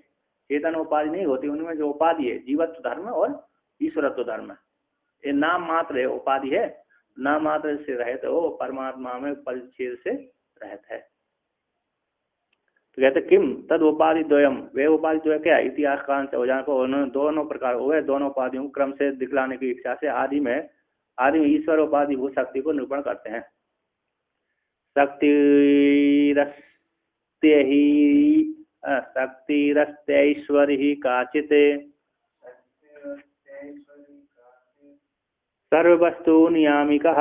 चेतन उपाधि नहीं होती। उनमें जो उपाधि है जीवत्व धर्म और ईश्वरत्व धर्म, ये नाम मात्र है, उपाधि है। नाम मात्र से रहित हो, परमात्मा में परिच्छेद से रहित है। तो कहते किम तद उपाधि द्वयम, वे उपाधि द्वय क्या है? इतिहास काल से हो जाने को उन्होंने दोनों प्रकार हुए, दोनों उपाधियों को क्रम से दिखलाने की इच्छा से आदि में ईश्वर उपाधि भूत शक्ति को निरूपण करते हैं। शक्तिरस्त्यैश्वर ही काचित सर्ववस्तु नियामिकः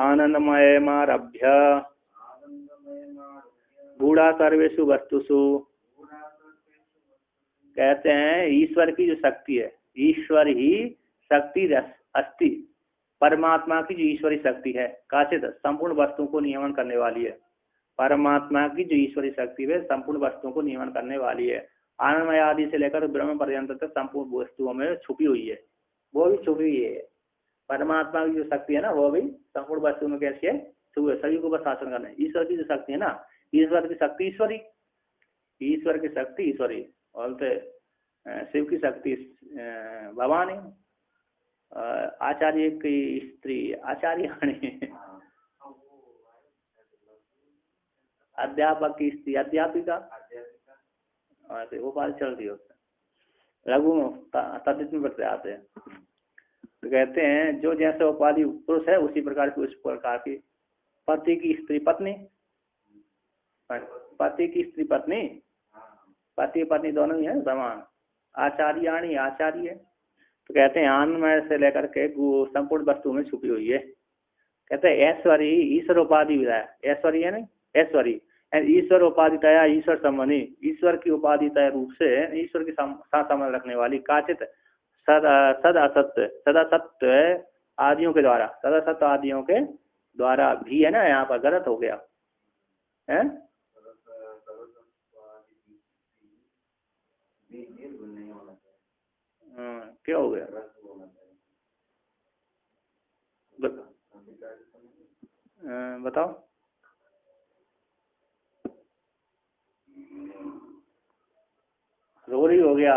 आनंदमयमारभ्य गूढ़ा सर्वेषु वस्तुषु। कहते हैं ईश्वर की जो शक्ति है, ईश्वर ही शक्ति अस्ति, परमात्मा की जो ईश्वरी शक्ति है, काचित संपूर्ण वस्तुओं को नियमन करने वाली है। परमात्मा की जो ईश्वरी शक्ति है संपूर्ण वस्तुओं को नियमन करने वाली है। आनंदमय आदि से लेकर ब्रह्म पर्यंत तक संपूर्ण वस्तुओं में छुपी हुई है, वो भी छुपी हुई है। परमात्मा की जो शक्ति है ना, वो भी संपूर्ण वस्तुओं में कैसी है? छुपी है, सभी को बस शासन करना है। ईश्वर की जो शक्ति है ना, ईश्वर की शक्ति ईश्वरी, ईश्वर की शक्ति ईश्वरी, और शिव की शक्ति भवानी, आचार्य की स्त्री आचार्याणी, अध्यापक की स्त्री अध्यापिका, उपाधि चलती है उससे। लघु तद्धित में बढ़ते आते हैं। तो कहते हैं जो जैसे उपाधि पुरुष है उसी प्रकार की, उस प्रकार की पति की स्त्री पत्नी, पति की स्त्री पत्नी, पति पत्नी दोनों ही है समान। आचार्याणी आचार्य, तो कहते हैं आनंदमय से लेकर के संपूर्ण वस्तु में छुपी हुई है। कहते हैं ऐश्वरी ईश्वर उपाधि विधाय, ऐश्वरी है नहीं, ऐश्वरी ईश्वर उपाधितया ईश्वर संबंधी, ईश्वर की उपाधितय रूप से ईश्वर के साथ संबंध रखने वाली, काचित सदा सत्य आदियों के द्वारा, सदा सत्य आदियों के द्वारा भी है ना, यहाँ पर गलत हो गया है। क्या हो गया? बताओ। रोरी हो गया,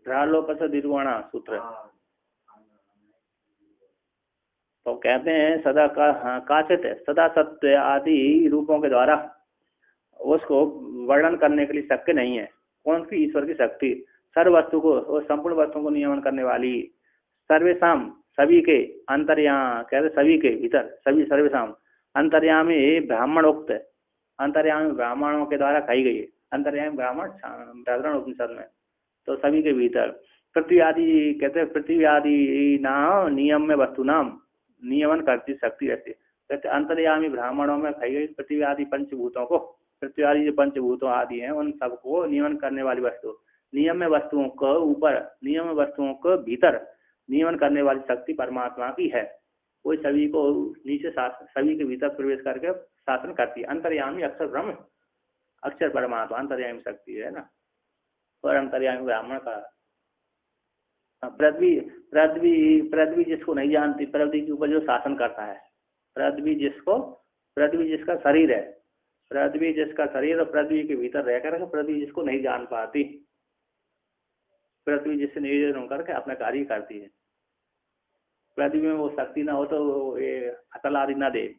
ढालोपस दीर्घवाणा सूत्र। तो कहते हैं सदा का काचित सदा सत्य आदि रूपों के द्वारा उसको वर्णन करने के लिए शक्य नहीं है। कौन सी? ईश्वर की शक्ति, सर्व वस्तु को और संपूर्ण वस्तुओं को नियमन करने वाली, सर्वेशाम सभी के अंतर्याम, कहते सभी के भीतर, सभी सर्वेशाम अंतर्यामी ब्राह्मण उक्त, अंतर्यामी ब्राह्मणों के द्वारा कही गई है। अंतर्यामी ब्राह्मण व्याकरण उपनिषद में, तो सभी के भीतर पृथ्वी आदि, कहते हैं पृथ्वी आदि नाम नियम में वस्तु नाम नियमन करती शक्ति रहती है। कहते अंतर्यामी ब्राह्मणों में कही गई पृथ्वी आदि पंचभूतों को, पृथ्वी आदि जो पंचभूतों आदि हैं उन सबको नियमन करने वाली वस्तु, नियम में वस्तुओं को ऊपर, नियम में वस्तुओं को भीतर नियमन करने वाली शक्ति परमात्मा की है। वो सभी को नीचे सभी के भीतर प्रवेश करके शासन करती है। अंतर्यामी अक्षर ब्रह्म, अक्षर परमात्मा अंतर्यामी शक्ति है ना। और अंतर्यामी ब्राह्मण का पृथ्वी, पृथ्वी जिसको नहीं जानती, पृथ्वी के ऊपर जो शासन करता है, पृथ्वी जिसका शरीर है, पृथ्वी जिसका शरीर और पृथ्वी के भीतर रहकर पृथ्वी जिसको नहीं जान पाती, पृथ्वी जिससे निर्जन होकर के अपना कार्य करती है। पृथ्वी में वो शक्ति ना हो तो ये अतल आदि ना दे,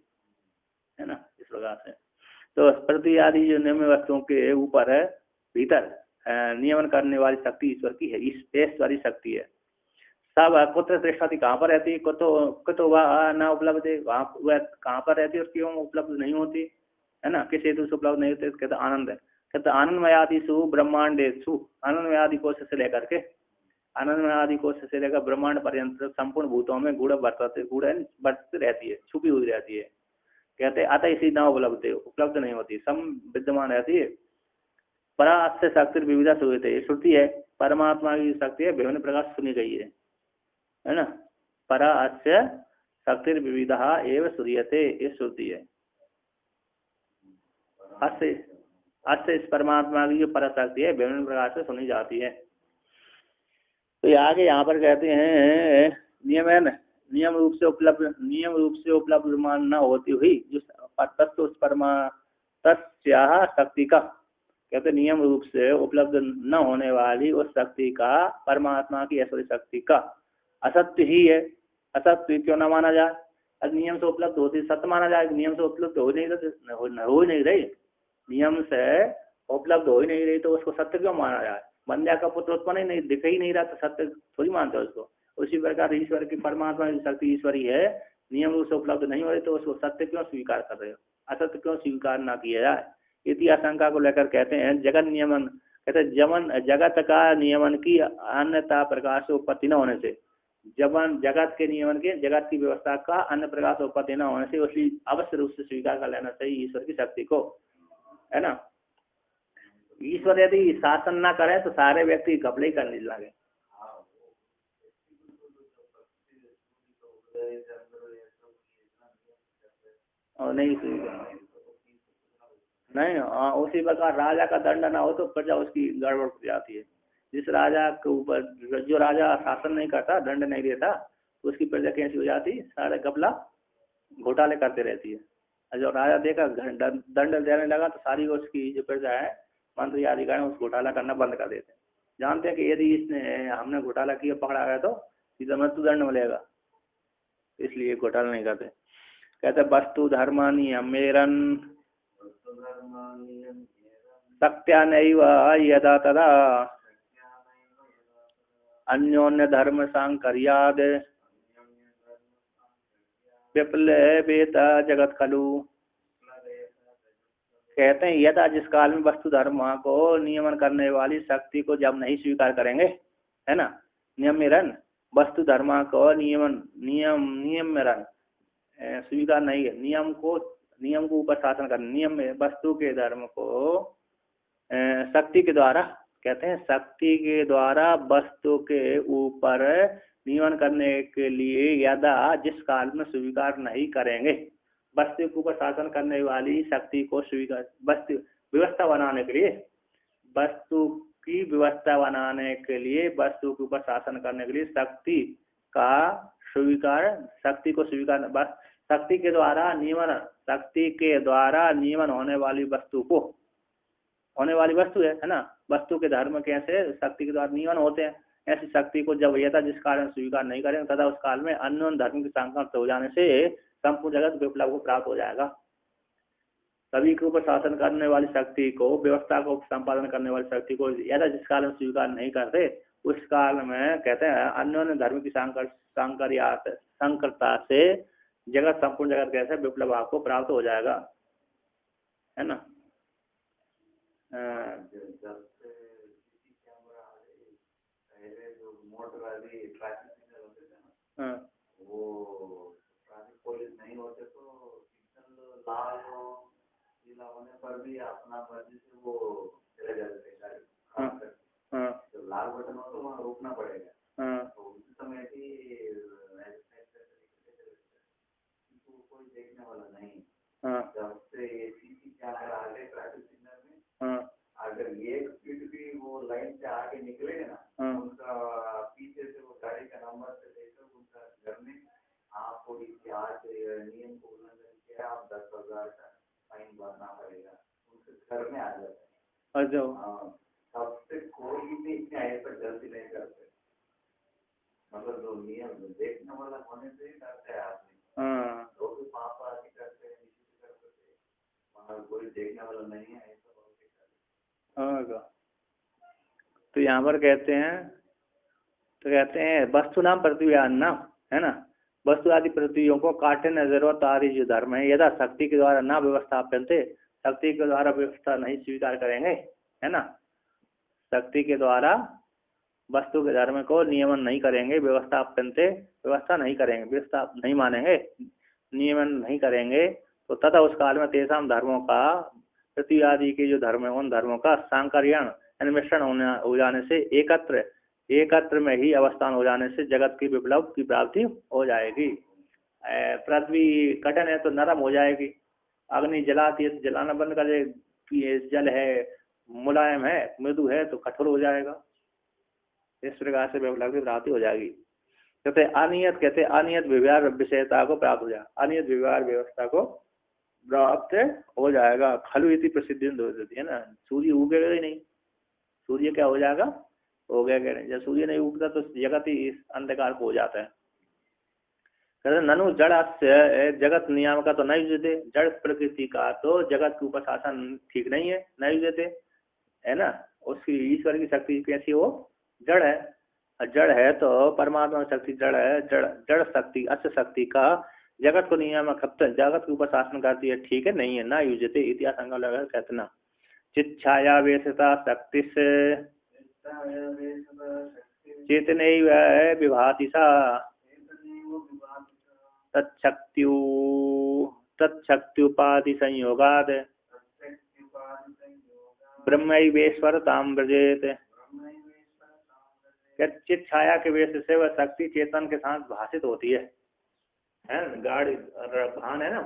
है ना, इस प्रकार से। तो पृथ्वी आदि जो नियम वस्तुओं के ऊपर है, भीतर नियमन करने वाली शक्ति ईश्वर की है, ईश्वरी शक्ति है। सब कुत्र श्रेष्ठति कहाँ पर रहती है? कुतो वह न उपलब्ध है, वहाँ वह कहाँ पर रहती है और क्यों उपलब्ध नहीं होती है ना, किस हेतु से उपलब्ध नहीं होती? कहते आनंद है। कहते आनंदमयादिषु ब्रह्मांडेषु, आनंदमयादि कोश से लेकर के, आनंदमयादि कोश से लेकर ब्रह्मांड पर्यंत संपूर्ण भूतों में गूढ़ बरतती रहती है, छुपी हुई रहती है। कहते अतः इसी न उपलब्ध नहीं होती, सम विद्यमान रहती है। परा अस्य शक्ति विविधा सुविधा, ये श्रुति है, परमात्मा की शक्ति है विभिन्न प्रकार से सुनी गई है ना। परा अस्य शक्तिर्विविधा एव सूर्यते, ये श्रुति है। अस्य अस्य इस परमात्मा की जो पराशक्ति है विभिन्न प्रकार से सुनी जाती है। तो आगे यहाँ पर कहते हैं नियम है न, नियम रूप से उपलब्ध मान न होती हुई जो तत्व उस परमा तस्याः शक्ति का, कहते नियम रूप से उपलब्ध न होने वाली उस शक्ति का, परमात्मा की ऐश्वर्य शक्ति का असत्य ही है। असत्य क्यों न माना जाए? नियम से उपलब्ध होती सत्य माना जाए। नियम से उपलब्ध हो नहीं रही, नियम से उपलब्ध हो ही नहीं रही तो उसको सत्य क्यों माना जाए? बंध्या का पुत्र उत्पन्न ही नहीं, दिख ही नहीं रहा तो सत्य थोड़ी मानते हो उसको। उसी प्रकार ईश्वर की, परमात्मा की शक्ति ईश्वरी है, नियम रूप से उपलब्ध नहीं हो रही तो उसको सत्य क्यों स्वीकार कर रहे हो? असत्य क्यों स्वीकार ना किया जाए? इति आशंका को लेकर कहते हैं जगत नियमन, कहते हैं जगत का नियमन की अन्यथा प्रकार से उत्पत्ति न होने से, जगत के नियमन के, जगत की व्यवस्था का अन्य प्रकार से उत्पत्ति न होने से उसकी अवश्य रूप से स्वीकार कर लेना चाहिए ईश्वर की शक्ति को, है ना। ईश्वर यदि शासन ना करे तो सारे व्यक्ति घपले ही करने लगे। और नहीं नहीं, उसी प्रकार राजा का दंड ना हो तो प्रजा उसकी गड़बड़ हो जाती है। जिस राजा के ऊपर, जो राजा शासन नहीं करता, दंड नहीं देता, तो उसकी प्रजा कैसी हो जाती? सारे घपला घोटाले करते रहती है। और जो राजा देगा दंड देने लगा तो सारी उसकी जो प्रजा है, मंत्री अधिकारी, उस घोटाला करना बंद कर देते हैं। जानते हैं कि यदि हमने घोटाला किया, पकड़ा गया तो सीधा मृत्युदंड मिलेगा, इसलिए घोटाला नहीं करते। कहते वस्तु धर्मानियमेरन सत्यानैव यदा तदा अन्योन्य धर्म सांकर्याद विप्लवेत जगत खलु। कहते हैं यदा, जिस काल में वस्तु धर्म को नियमन करने वाली शक्ति को जब नहीं स्वीकार करेंगे, है ना, नियमेरन, वस्तु धर्म को नियमेरन स्वीकार नहीं है, नियम को ऊपर शासन करना, नियम में वस्तु के धर्म को शक्ति के द्वारा, कहते हैं शक्ति के द्वारा वस्तु के ऊपर नियमन करने के लिए यदा, जिस काल में स्वीकार नहीं करेंगे, वस्तु के ऊपर शासन करने वाली शक्ति को स्वीकार, वस्तु व्यवस्था बनाने के लिए, वस्तु की व्यवस्था बनाने के लिए, वस्तु के ऊपर शासन करने के लिए शक्ति का स्वीकार, शक्ति को स्वीकार, शक्ति के द्वारा नियमन, शक्ति के द्वारा नियमन होने वाली वस्तु को, होने वाली वस्तु है ना, वस्तु के धर्म कैसे शक्ति के द्वारा नियमन होते हैं, ऐसी शक्ति को जब यथा जिस कारण स्वीकार नहीं करेंगे तथा उस काल में अन्य धर्म की संकल्प हो जाने से संपूर्ण जगत विप्लव को प्राप्त हो जाएगा। सभी के ऊपर शासन करने वाली शक्ति को, व्यवस्था को संपादन करने वाली शक्ति को यथा जिस काल में स्वीकार नहीं करते, उस काल में कहते हैं अन्य धर्म की संकरता से जगत, संपूर्ण जगत कैसे विप्लव आपको प्राप्त हो जाएगा, है ना। पहले जो मोटर वाली ट्रैफिक सिग्नल होते थे ना, वो ट्रैफिक पुलिस नहीं होते तो सिग्नल लाल पीला होने पर भी अपना मर्जी से वो चले जाते थे गाड़ी। जब लाल बटन हो तो वहाँ रोकना पड़ेगा, तो उस समय भी कोई देखने वाला नहीं। जब से ये सीसी कैमरा आ गए ट्रैफिक सिग्नल में, अगर एक स्पीड भी वो लाइन से आगे निकलेगा ना, उनका पीछे से वो गाड़ी का नंबर से लेकर उनका घर में आपको आज नियम को उल्लंघन किया, आप 10,000 का फाइन भरना पड़ेगा, उनके घर में आ जाता है। सबसे कोई भी ऐसा गलती नहीं करते, मतलब जो नियम देखने वाला होने से ही करते हैं आदमी। लोग भी पाप आदि करते हैं, वहाँ कोई देखने वाला नहीं है, ऐसा तो यहाँ पर कहते हैं वस्तु नाम पृथ्वी अन्ना, है ना, वस्तु आदि पृथ्वियों को काटे न जरूरत आदि जो धर्म है, यदा शक्ति के द्वारा ना व्यवस्थापनते, शक्ति के द्वारा व्यवस्था नहीं स्वीकार करेंगे, है ना, शक्ति के द्वारा वस्तु के धर्म को नियमन नहीं करेंगे, व्यवस्थापनते, व्यवस्था नहीं करेंगे, व्यवस्था नहीं मानेंगे, नियमन नहीं करेंगे, तो तथा उस काल में तेसाम धर्मों का, पृथ्वी आदि के जो धर्म है उन धर्मों का सांकर्यण, अन्वेषण हो जाने से एकत्र एकत्र में ही अवस्थान हो जाने से जगत की विप्लव की प्राप्ति हो जाएगी। पृथ्वी कठिन है तो नरम हो जाएगी, अग्नि जलाती है तो जलाना बंद कर देगी, ये जल है मुलायम है मृदु है तो कठोर हो जाएगा। इस प्रकार से विप्लव की प्राप्ति हो जाएगी। कहते अनियत व्यवहार विषयता को प्राप्त हो जाएगा, अनियत व्यवहार व्यवस्था को प्राप्त हो जाएगा। खलु इति प्रसिद्धि होती है ना, सूर्य उगेगा ही नहीं, सूर्य क्या हो जाएगा, हो गया क्या नहीं। जब सूर्य नहीं उगता तो जगत ही इस अंधकार को हो जाता है। कहते ननु जड़ जगत नियम का तो नहीं युजते, जड़ प्रकृति का तो जगत के ऊपर शासन ठीक नहीं है, नहीं युजते है ना। उसकी ईश्वर की शक्ति कैसी हो, जड़ है, जड़ है तो परमात्मा की शक्ति जड़ है, जड़ शक्ति अस्य शक्ति का जगत को नियामक जगत के ऊपर शासन करती है, ठीक है नहीं है, ना युजते इतिहास अंग लगा कहते ना। चित छाया वेशता शक्ति से चेतन विभाति सा तत्शक्त्युपाधि संयोगाद ब्रह्मैवेश्वरतां व्रजेत। चित छाया के वेश से वह शक्ति चेतन के साथ भाषित होती है गाड़ी वाहन है ना,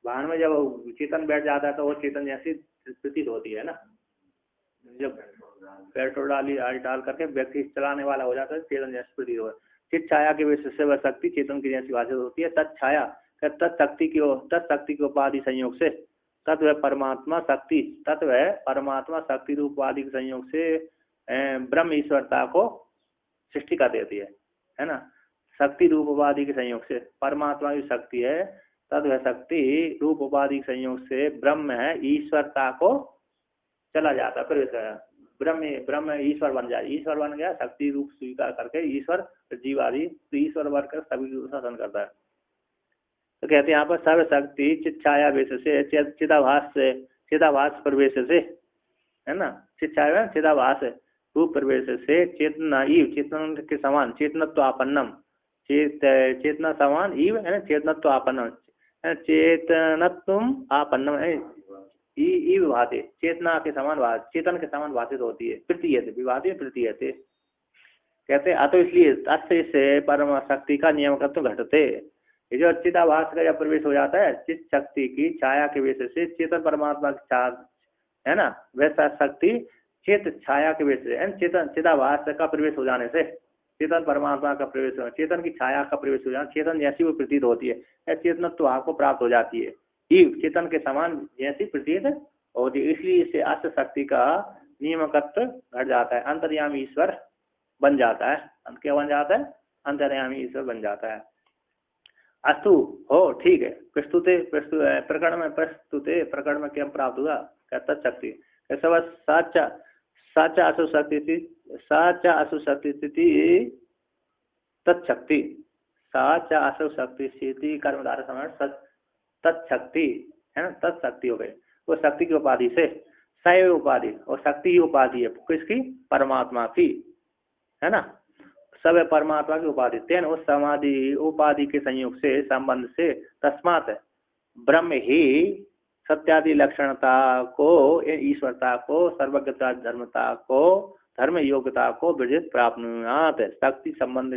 वाहन में जब चेतन बैठ जाता है तो वो चेतन जैसी प्रतीत होती है ना। जब पेट्रोल डाल करके व्यक्ति चलाने वाला हो जाता है चेतन जैसी प्रतीत होती है। चित छाया के वेश से वह शक्ति चेतन की जैसी भाषित होती है। तत्छाया तत्शक्ति की उपाधि संयोग से तत्व परमात्मा शक्ति रूप उपाधि के संयोग से ब्रह्म ईश्वरता को सृष्टि कर देती है ना। शक्ति रूप उपाधि के संयोग से परमात्मा की शक्ति है, तत्व शक्ति रूप उपाधि के संयोग से ब्रह्म है ईश्वरता को चला जाता है, फिर ब्रह्म ईश्वर बन जाए, ईश्वर बन गया, शक्ति रूप स्वीकार करके ईश्वर जीव आदि तो ईश्वर बनकर सभी शासन करता है। तो कहते हैं यहाँ पर सर्व शक्ति चित छाया वेश से चिदाभास प्रवेश से है ना, चित छाया चिदाभास रूप प्रवेश से चेतन के समान चेतनत्व आपन्नम चेतना समान इव है ना, चेतनत्व आपन्नम चेतनत्व आपन्नम है इव भाते चेतना के समान चेतन के समान भाषित होती है, प्रतीयते विभाति प्रतीयते। कहते अतो इसलिए तस्य से परम शक्ति का नियमकत्व घटते। ये जो चिदाभास का जब प्रवेश हो जाता है चित शक्ति की छाया के वेश से चेतन परमात्मा की है ना, वैसा शक्ति चेत छाया के वेश से चेतन चिदाभास का प्रवेश हो जाने से चेतन परमात्मा का प्रवेश हो, चेतन की छाया का प्रवेश हो जाना, चेतन जैसी वो प्रतीत होती है, चेतनत्व आपको प्राप्त हो जाती है, चेतन के समान जैसी प्रतीत होती है। इसलिए इससे अस्त शक्ति का नियमकत्व घट जाता है, अंतर्यामी ईश्वर बन जाता है। क्या बन जाता है, अंतर्यामी ईश्वर बन जाता है। अस्तु हो ठीक है। प्रकरण में क्या प्राप्त हुआ, कहता शक्ति साचा असु शक्ति तत्शक्ति साचा असु शक्ति स्थिति कर्मधारय समय तत्शक्ति है ना, तत्शक्ति हो गई वो शक्ति की उपाधि से सैव उपाधि और शक्ति ही उपाधि है किसकी, परमात्मा की है ना, सब परमात्मा की उपाधि। तेन उस समाधि उपाधि के संयोग से संबंध से तस्मात् ब्रह्म ही सत्यादि लक्षणता को ईश्वरता को सर्वज्ञता धर्मता को धर्म योग्यता को विजित प्राप्त शक्ति संबंध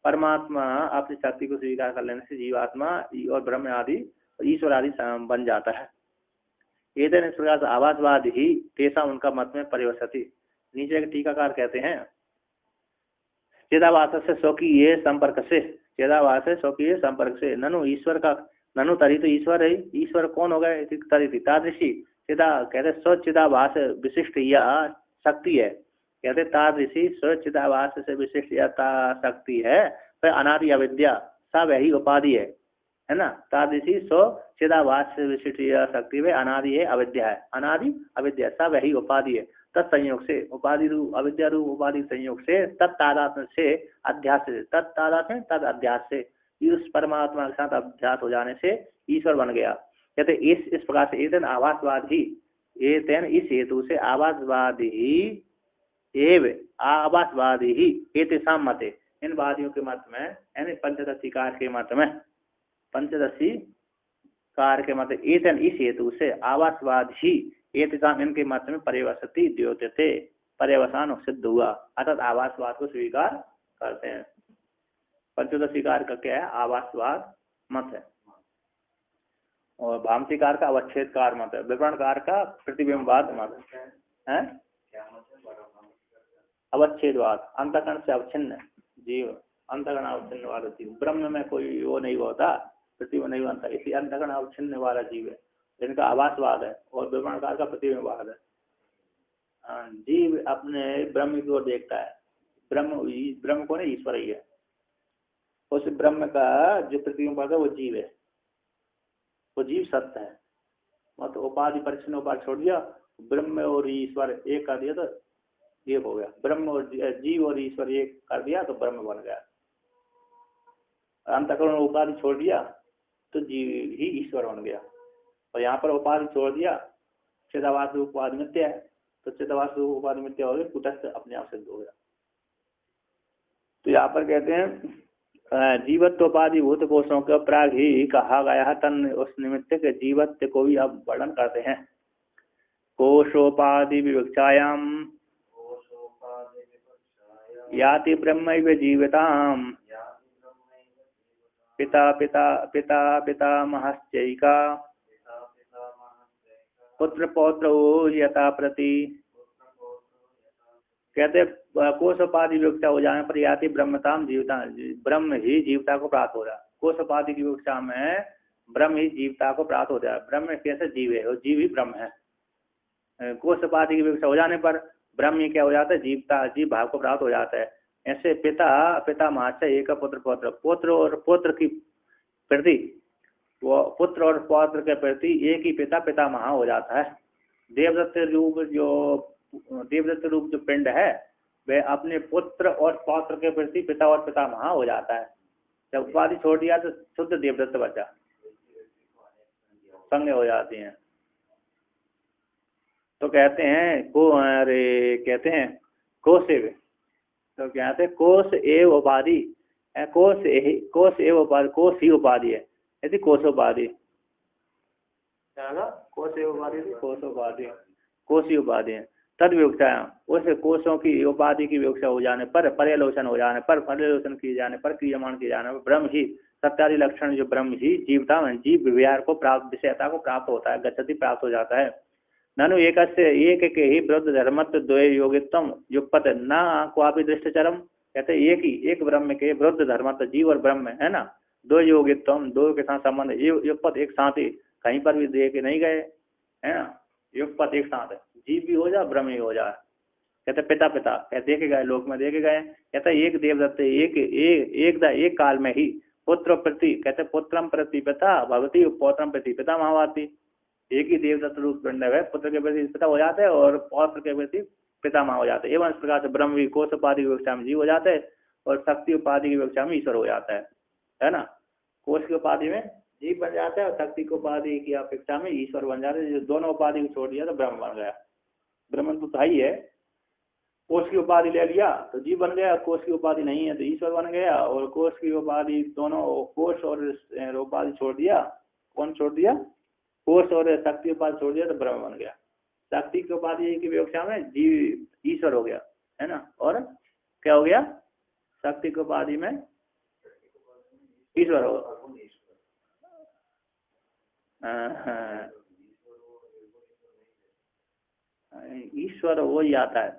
परमात्मा अपनी शक्ति को स्वीकार कर लेने से जीवात्मा और ब्रह्म आदि ईश्वर आदि बन जाता है। ये इस प्रकार से आवासवाद ही तेसा उनका मत में परिवर्तती। नीचे के टीकाकार कहते हैं चिदाभास से स्वकीय संपर्क से चिदाभास से स्वकीय संपर्क से ननु ईश्वर का ननु तरी तो ईश्वर है, ईश्वर कौन होगा तरी तादृशी चिदा कहते स्वचिदाभास विशिष्ट यह शक्ति है, कहते तादृशी स्वचिदाभास से विशिष्ट यह शक्ति है, फिर अनादि अविद्या सब यही उपाधि है ना। तादृशी स्वचिदाभास से विशिष्ट यह शक्ति वे अनादि है अविद्या है, अनादि अविद्या सब यही उपाधि है। तत्संयोग से उपाधि रूप अविद्या रूप उपाधि संयोग से तत्तादात्म्य से अध्यास से तत्तादात्म्य तद अध्यास से उस परमात्मा के साथ अभ्यास हो जाने से ईश्वर बन गया। कहते इस प्रकार से एतन आभासवाद ही एतन इस हेतु से आभासवाद ही एव आभासवाद ही एतेषां मते इन वादियों के मत में यानी पंचदशी कार के मत में पंचदशी कार के मत एतन इस हेतु से आभासवाद ही एतेषां इनके मत में परिवर्तती द्योतते पर्यवसान सिद्ध हुआ, अर्थात आभासवाद को स्वीकार करते हैं। पंचोदश स्वीकार का क्या है? आभासवाद मत है। और भामतीकार का अवच्छेदकार मत है। विवरणकार का प्रतिबिंबवाद मत है। अवच्छेदवाद, अंतःकरण से अवच्छिन्न जीव, अंतःकरण अवच्छिन्न वाला जीव, ब्रह्म में कोई वो नहीं होता, प्रतिबिंब नहीं बनता, इसी अंतःकरण अवच्छिन्न वाला जीव है, जिनका आभासवाद है। और विवरणकार का प्रतिबिंबवाद है। जीव अपने ब्रह्म की ओर देखता है, ब्रह्म को नहीं, ईश्वर ही है। उस ब्रह्म का जो प्रतिबिंब है वो जीव है, वो जीव सत्य है। मतलब उपाधि परिच्छिन्न उपाधि छोड़ दिया, ब्रह्म और ईश्वर एक कर दिया तो एक हो गया। ब्रह्म और जीव और ईश्वर एक कर दिया तो ब्रह्म बन गया। अंतःकरण उपाधि छोड़ दिया तो जीव ही ईश्वर बन गया। और यहाँ पर उपाधि छोड़ दिया, चिदाभास उपाधि मिथ्या है, तो चिदाभास उपाधि मिथ्या हो गई, कुटस्थ अपने आप सिद्ध हो गया। तो यहाँ पर कहते हैं जीवत्वोपाधि भूत कोशों के प्राग ही कहा गया है, तन उस निमित्त के जीवत्व को भी अब वर्णन करते हैं। कोशोपाधि विवक्षायाम याति ब्रह्मैव जीविताम पिता पिता पिता पितामहश्चैका पुत्र पौत्र यथा प्रति। कहते कोशोपाधि विवक्षा हो जाने पर याति ब्रह्मताम जीवता, ब्रह्म ही जीवता को प्राप्त हो रहा है। कोशोपाधि की विवक्षा में ब्रह्म ही जीवता को प्राप्त हो जाए। ब्रह्म कैसे जीव है, और जीव ही ब्रह्म है। कोशोपाधि की विवक्षा हो जाने पर ब्रह्म ही क्या हो जाता है, जीवता, जीव भाव को प्राप्त हो जाता है। ऐसे पिता पितामह से एक पुत्र पौत्र, पुत्र और पौत्र की प्रति, वो पुत्र और पौत्र के प्रति एक ही पिता पितामह हो जाता है। देवदत्त रूप जो पिंड है वह अपने पुत्र और पौत्र के प्रति पिता और पितामह हो जाता है। जब उपाधि छोड़ दिया तो शुद्ध देवदत्त बचा, संज्ञा हो जाती हैं। तो कहते हैं कहते हैं कोश एव, तो कहते हैं कोश एव उपाधि, कोश एव उपाधि, कोश ही उपाधि है, यदि कोशोपाधि, कोश एव उपाधि, कोशोपाधि, कोश ही उपाधि है। तद विवक्षा, उस कोशों की उपाधि की विवक्षा हो जाने पर, पर्यालोचन हो जाने पर, पर्यालोचन किए जाने पर, क्रियमाण किए जाने पर ब्रह्म ही सत्यादि लक्षण जो ब्रह्म ही जीवता में जीव विहार को प्राप्त, विषयता को प्राप्त होता है, गच्छति प्राप्त हो जाता है। ननु एक के ही विरुद्ध धर्मत्व द्वय योगित्वम युगपत न क्वापि दृष्टचरम। कहते एक ही, एक ब्रह्म के विरुद्ध धर्मत्व, जीव और ब्रह्म है ना, दो योगित्वम, दो के साथ संबंध, युगपत एक साथ ही, कहीं पर भी दे के नहीं गए, है ना, युगपत एक साथ है, जीव भी हो जाए ब्रह्म भी हो जाए। कहते पिता पिता, कहते देखे गए, लोक में देखे गए। कहते एक देवदत्त, एक काल में ही पुत्र प्रति, कहते पुत्रम प्रति पिता भगवती, पौत्रम प्रति पिता महावाती। एक ही देवदत्त रूप पिंड है, पुत्र के प्रति पिता हो जाते हैं और पौत्र के प्रति पितामह हो जाते हैं। एवं इस प्रकार से ब्रह्म भी कोश उपाधि की विवक्षा में जीव हो जाते हैं और शक्ति उपाधि की विवक्षा में ईश्वर हो जाता है ना। कोश की उपाधि में जीव बन जाता है और शक्ति को उपाधि की अपेक्षा में ईश्वर बन जाते हैं। जो दोनों उपाधि को छोड़ दिया तो ब्रह्म बन गया। ब्रह्म तो था ही है, कोश की उपाधि ले लिया तो जीव बन गया, कोश की उपाधि नहीं है तो ईश्वर बन गया। और कोश की उपाधि, दोनों कोश और उपाधि छोड़ दिया, कौन छोड़ दिया, कोश और शक्ति उपाधि छोड़ दिया तो ब्रह्म बन गया। शक्ति की उपाधि की विवक्षा में जीव ईश्वर हो गया, है ना। और क्या हो गया, शक्ति की उपाधि में ईश्वर हो, ईश्वर वो ही आता है,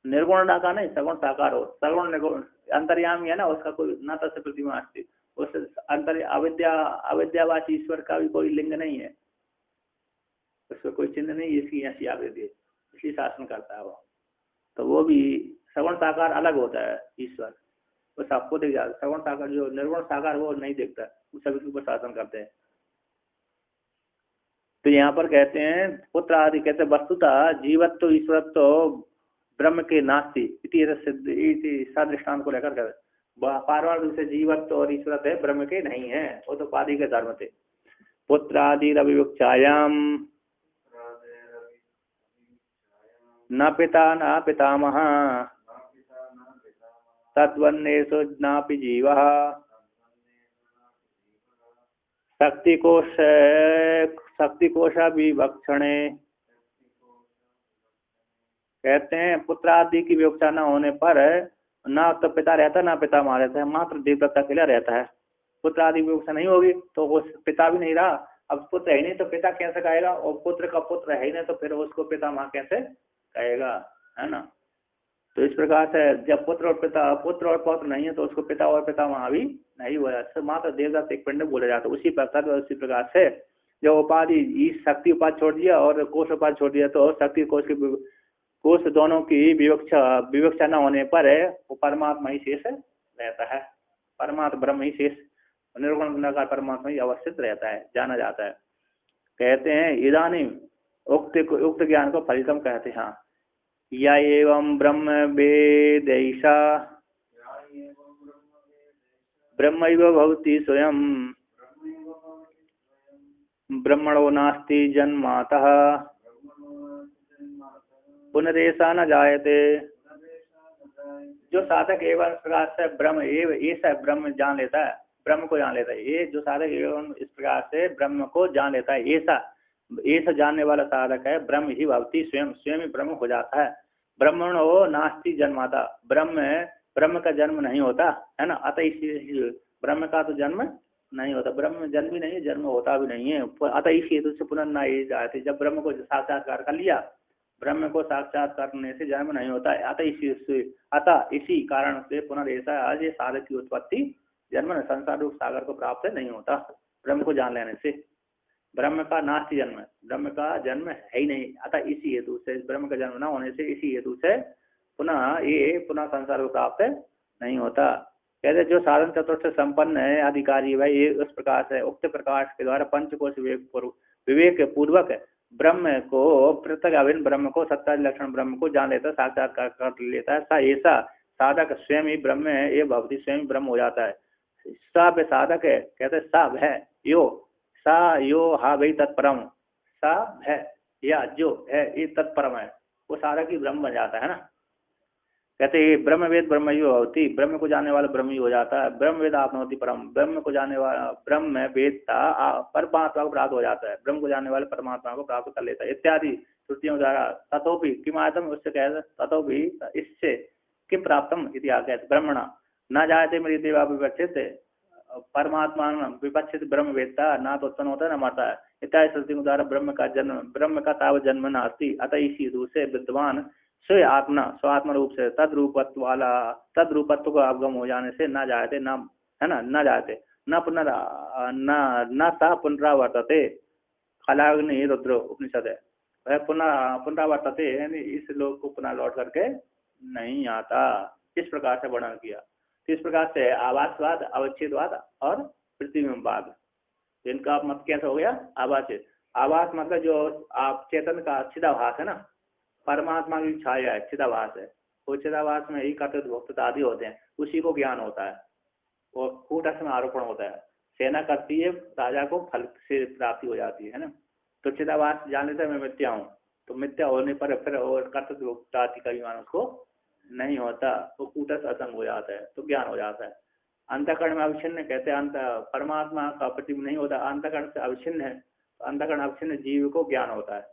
निर्गुण का नहीं, सगुण साकार हो, सगुण निर्गुण अंतर्यामी है ना, उसका कोई न तस्य प्रतिमा अस्ति, उस अंतर अविद्यावाची ईश्वर का भी कोई लिंग नहीं है, उसका कोई चिन्ह नहीं, इसकी ऐसी आकृति है, इसलिए शासन करता है वो। तो वो भी सगुण साकार अलग होता है ईश्वर, वो सबको दिख जाता है। सगुण साकार जो निर्गुण साकार वो नहीं दिखता, वो सभी के ऊपर शासन करते हैं। तो यहाँ पर कहते हैं पुत्र आदि, कहते वस्तुतः जीवत्व ईश्वरत्व ब्रह्म के नास्ति इति दृष्टांत को लेकर कहते पारमार्थ से जीवत्व और ईश्वरत्व है, ब्रह्म के नहीं है, वो तो उपाधि के धर्म थे। पुत्र आदि रविवक्षायाम न पिता न पितामह तद्वन्नेषु नापि जीवः शक्तिकोश विवक्षणे कहते हैं पुत्र आदि की विवक्षा न होने पर ना तो पिता रहता ना पिता मां रहता है, मात्र देवदत्त अकेला रहता है। पुत्र आदि की विवक्षा नहीं होगी तो वो पिता भी नहीं रहा। अब पुत्र है नहीं तो पिता कैसे कहेगा, और पुत्र का पुत्र है ही नहीं तो फिर उसको पिता माँ कैसे कहेगा, है ना। तो इस प्रकार से जब पुत्र और पौत्र नहीं है तो उसको पिता और पिता माँ भी नहीं हुआ, मात्र देवदत्त एक पिंड बोला जाता है। उसी प्रकार से जो उपाधि इस शक्ति उपाधि छोड़ दिया और कोष उपाधि छोड़ दिया तो शक्ति कोष दोनों की विवक्षा न होने पर वो परमात्मा ही शेष रहता है। परमात्मा ब्रह्म ही शेष निर्गुण निराकार परमात्मा ही अवस्थित रहता है, जाना जाता है। कहते हैं इदानीं उक्त ज्ञान को फलितम कहते हैं। या एवं ब्रह्म वेदैषा ब्रह्मैव भवति स्वयं ब्रह्मणो नास्ति जन्मातः पुनरेषा न जायते। जो साधक एवं प्रकार से ब्रह्म ऐसा ब्रह्म जान लेता है, ब्रह्म को जान लेता है, ये जो साधक एवं इस प्रकार से ब्रह्म को जान लेता है, ऐसा जानने वाला साधक है ब्रह्म ही भवति स्वयं ही ब्रह्म हो जाता है। ब्रह्मणो नास्ति जन्माता, ब्रह्म का जन्म नहीं होता है ना। अतः इसी ब्रह्म का तो जन्म नहीं होता, ब्रह्म जन्म भी नहीं है, जन्म होता भी नहीं है। अतः इस हेतु से पुनर्ना ये जाते, जब ब्रह्म को साक्षात्कार कर लिया, ब्रह्म को साक्षात्कार करने से जन्म नहीं होता है। अतः इसी कारण से पुनरेषा आज ये साधक की उत्पत्ति जन्म संसार रूप सागर को प्राप्त नहीं होता। ब्रह्म को जान लेने से ब्रह्म का नास्ति जन्म, ब्रह्म का जन्म है ही नहीं। अतः इसी हेतु से ब्रह्म का जन्म न होने से इसी हेतु से पुनः संसार को प्राप्त नहीं होता। कहते जो साधन चतुर्थ संपन्न है अधिकारी भाई, ये उस प्रकार से उक्त प्रकाश के द्वारा पंचकोश विवेक पूर्वक ब्रह्म को पृथक अभिन्न ब्रह्म को सत्ता लक्षण ब्रह्म को जान लेता है, साक्षात्कार कर लेता है। ऐसा साधक स्वयं ही ब्रह्म है, ये भक्ति स्वयं ही ब्रह्म हो जाता है। सब साधक है, कहते सब है यो हा भाई तत्परम, सा है या जो है ये तत्परम है, वो साधक ही ब्रह्म बन जाता है ना। कहते हैं ब्रह्म वेद ब्रह्मयो होती, ब्रह्म को जानने वाला ब्रह्म ही हो जाता है। ब्रह्म वेद आपनोति परम, ब्रह्म को जानने वाला ब्रह्म वेदता परमात्मा को प्राप्त हो जाता है, ब्रह्म को जानने वाले परमात्मा को प्राप्त कर लेता है इत्यादि श्रुतियों द्वारा। तथोपि किमादम, उससे कहते तथोपि इससे किम प्राप्तम इति आगे ब्रह्मणा न जायते मेरी देवा विवक्षित, परमात्मा विपक्षित ब्रह्म वेदता ना तो उत्पन्न होता है न मरता है इत्यादि श्रुतियों द्वारा ब्रह्म का ताव जन्म नास्ति। अतः इसी हेतु से विद्वान स्वात्म रूप से तद्रूपत्व को अवगम हो जाने से न जायते, न है ना, न जायते न सा पुनरावर्तते। खलाग्नि रुद्र उपनिषद है, वह पुनरावर्तते यानी इस लोक को पुनः लौट करके नहीं आता। इस प्रकार से वर्णन किया। तो इस प्रकार से आभासवाद, अवच्छेदवाद और प्रतिबिंबवाद, इनका मत कैसे हो गया। आभास मतलब जो आप चेतन का चिदाभास है ना, परमात्मा की छाया है, चिदाभास है। वो चिदाभास में ही कर्तव्य भोक्ता आदि होते हैं, उसी को ज्ञान होता है। वो कूटस्थ में आरोपण होता है, सेना करती है, राजा को फल से प्राप्ति हो जाती है ना। तो चिदाभास जान लेते मैं मिथ्या हूँ, तो मिथ्या होने पर फिर और कर्तव्य भोक्ता आदि का ज्ञान उसको नहीं होता, तो कूटस्थ असंग हो जाता है, तो ज्ञान हो जाता है। अंतःकरण में अविच्छिन्न कहते हैं, परमात्मा का प्रतिबिंब नहीं होता, अंतःकरण से अविच्छिन्न है। तो अंतःकरण अविच्छिन्न जीव को ज्ञान होता है।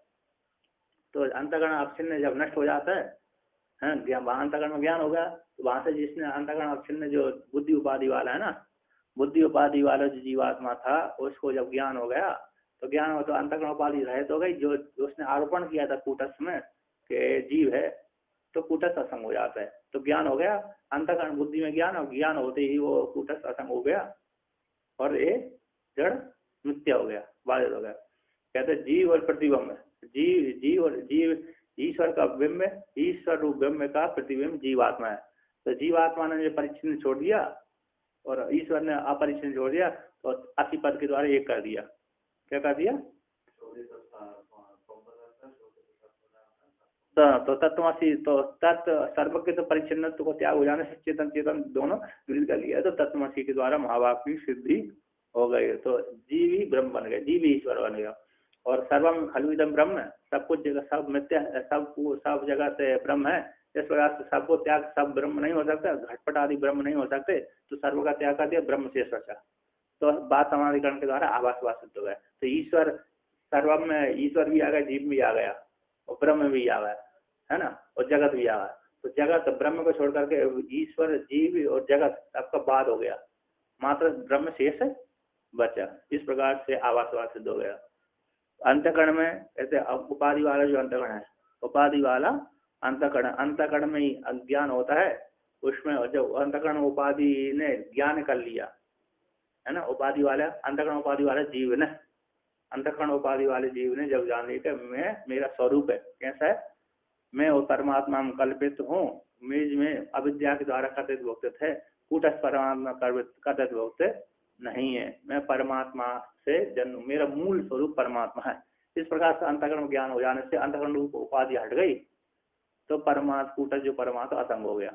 तो अंतःकरण अवच्छिन्न जब नष्ट हो जाता है, वहां अंतःकरण में ज्ञान होगा, तो वहां से जिसने अंतःकरण अवच्छिन्न जो बुद्धि उपाधि वाला है ना, बुद्धि उपाधि वाला जो जीवात्मा था, उसको जब ज्ञान हो गया तो ज्ञान हो तो अंतःकरण उपाधि रहित हो गई। जो उसने आरोपण किया था कूटस्थ में कि जीव है, तो कूटस्थ असंग हो जाता है, तो ज्ञान हो गया। अंतःकरण बुद्धि में ज्ञान, और ज्ञान होते ही वो कूटस्थ असंग हो गया और ये जड़ मिथ्या हो गया, बाधित हो गया। कहते जीव और प्रतिबिंब, जीव ईश्वर का बिंब, ईश्वर रूप बिंब का प्रतिबिंब जीवात्मा है। तो जीवात्मा ने परिच्छिन्न छोड़ दिया और ईश्वर ने अपरिच्छिन्न छोड़ दिया, तो असी पद के द्वारा एक कर दिया। क्या कर दिया। तो तत्वमसी, तो तत्व सर्वज्ञ तो परिच्छिन्नत्व को त्याग हो जाने से चेतन दोनों विलीन कर लिया, तो तत्वमसी के द्वारा महाभाव की सिद्धि हो गई। तो जीव ही ब्रह्म बन गए, जीव ही ईश्वर बन गया। और सर्वम खलु इदं ब्रह्म, सब कुछ जगह सब मिथ्या, सब जगह से ब्रह्म है। इस प्रकार से सबको त्याग, सब ब्रह्म नहीं हो सकता, घटपट आदि ब्रह्म नहीं हो सकते, तो सर्व का त्याग कर दिया, ब्रह्म शेष बचा। तो बात समाधिकरण के द्वारा आभासवाद सिद्ध हो गया। तो ईश्वर सर्वम में ईश्वर भी आ गया, जीव भी आ गया और ब्रह्म भी आ गया, है ना, और जगत भी आया। तो जगत ब्रह्म को छोड़ करके ईश्वर, जीव और जगत सबका बाद हो गया, मात्र ब्रह्म शेष बचा। इस प्रकार से आवासवाद सिद्ध हो गया। अंतःकरण में ऐसे उपाधि वाला जो अंतःकरण है, उपाधि वाला अंतःकरण, अंतःकरण में ही अज्ञान होता है। उसमें जब अंतःकरण उपाधि ने ज्ञान कर लिया, है ना, उपाधि वाला अंतःकरण उपाधि वाला जीव ने, अंतःकरण उपाधि वाले जीव ने जब जान लिया कि मैं, मेरा स्वरूप है कैसा है, मैं और परमात्मा में कल्पित हूँ, मुझ में अविद्या के द्वारा कथित भोक्तित है, कूटस्थ परमात्मा कथित भोक्तित नहीं है, मैं परमात्मा से जन्म, मेरा मूल स्वरूप परमात्मा है। इस प्रकार से अंतःकरण ज्ञान हो जाने से अंतःकरण रूप उपाधि हट गई, तो परमात्मा कूटस्थ जो परमात्मा असंग हो गया।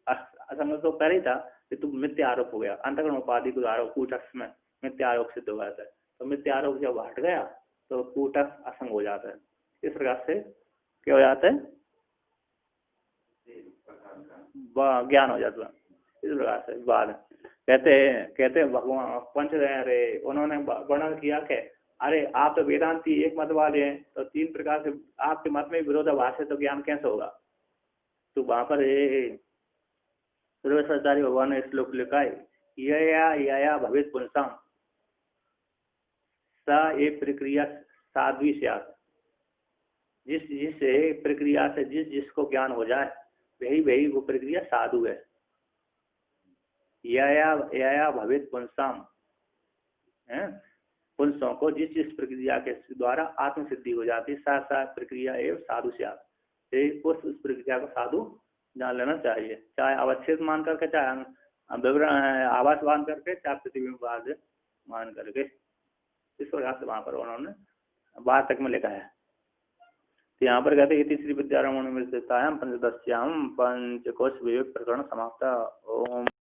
असंग तो पहले ही था कि तुम मिथ्या आरोप हो गया, अंतःकरण उपाधि को आरोप कूटस्थ में मिथ्या आरोप सिद्ध हो जाता है। तो मिथ्या आरोप जब हट गया तो कूटस्थ असंग हो जाता है। इस प्रकार से क्या हो जाता है, ज्ञान हो जाता है। इस प्रकार से बाद कहते भगवान पंच अरे उन्होंने वर्णन किया कि अरे आप तो वेदांती एक मत वाले हैं, तो तीन प्रकार से आपके मत में विरोधाभास है, तो ज्ञान कैसे होगा। तो वहां पर सर्वसाचार्य भगवान ने श्लोक लिखा है, यया भवित पुंसाम सा एक प्रक्रिया साध्वी स्यात्। जिस प्रक्रिया से जिसको ज्ञान हो जाए वही वो प्रक्रिया साधु है। यया भवित पुंसाम, पुंसों को जिस प्रक्रिया के द्वारा आत्म सिद्धि हो जाती है, सा प्रक्रिया एवं साधु स्यात्, उस प्रक्रिया को साधु जान लेना चाहिए, चाहे अवच्छेद मान करके, चाहे विवरण आवास मान करके, चाहे प्रतिबिंब मान करके। इस प्रकार से वहां पर उन्होंने वार्तक में लिखा है। तो यहाँ पर कहते हैं तीसरी विद्यारम्भ में पंचदश्याम पंचकोश विवेक प्रकरण समाप्त। ओम।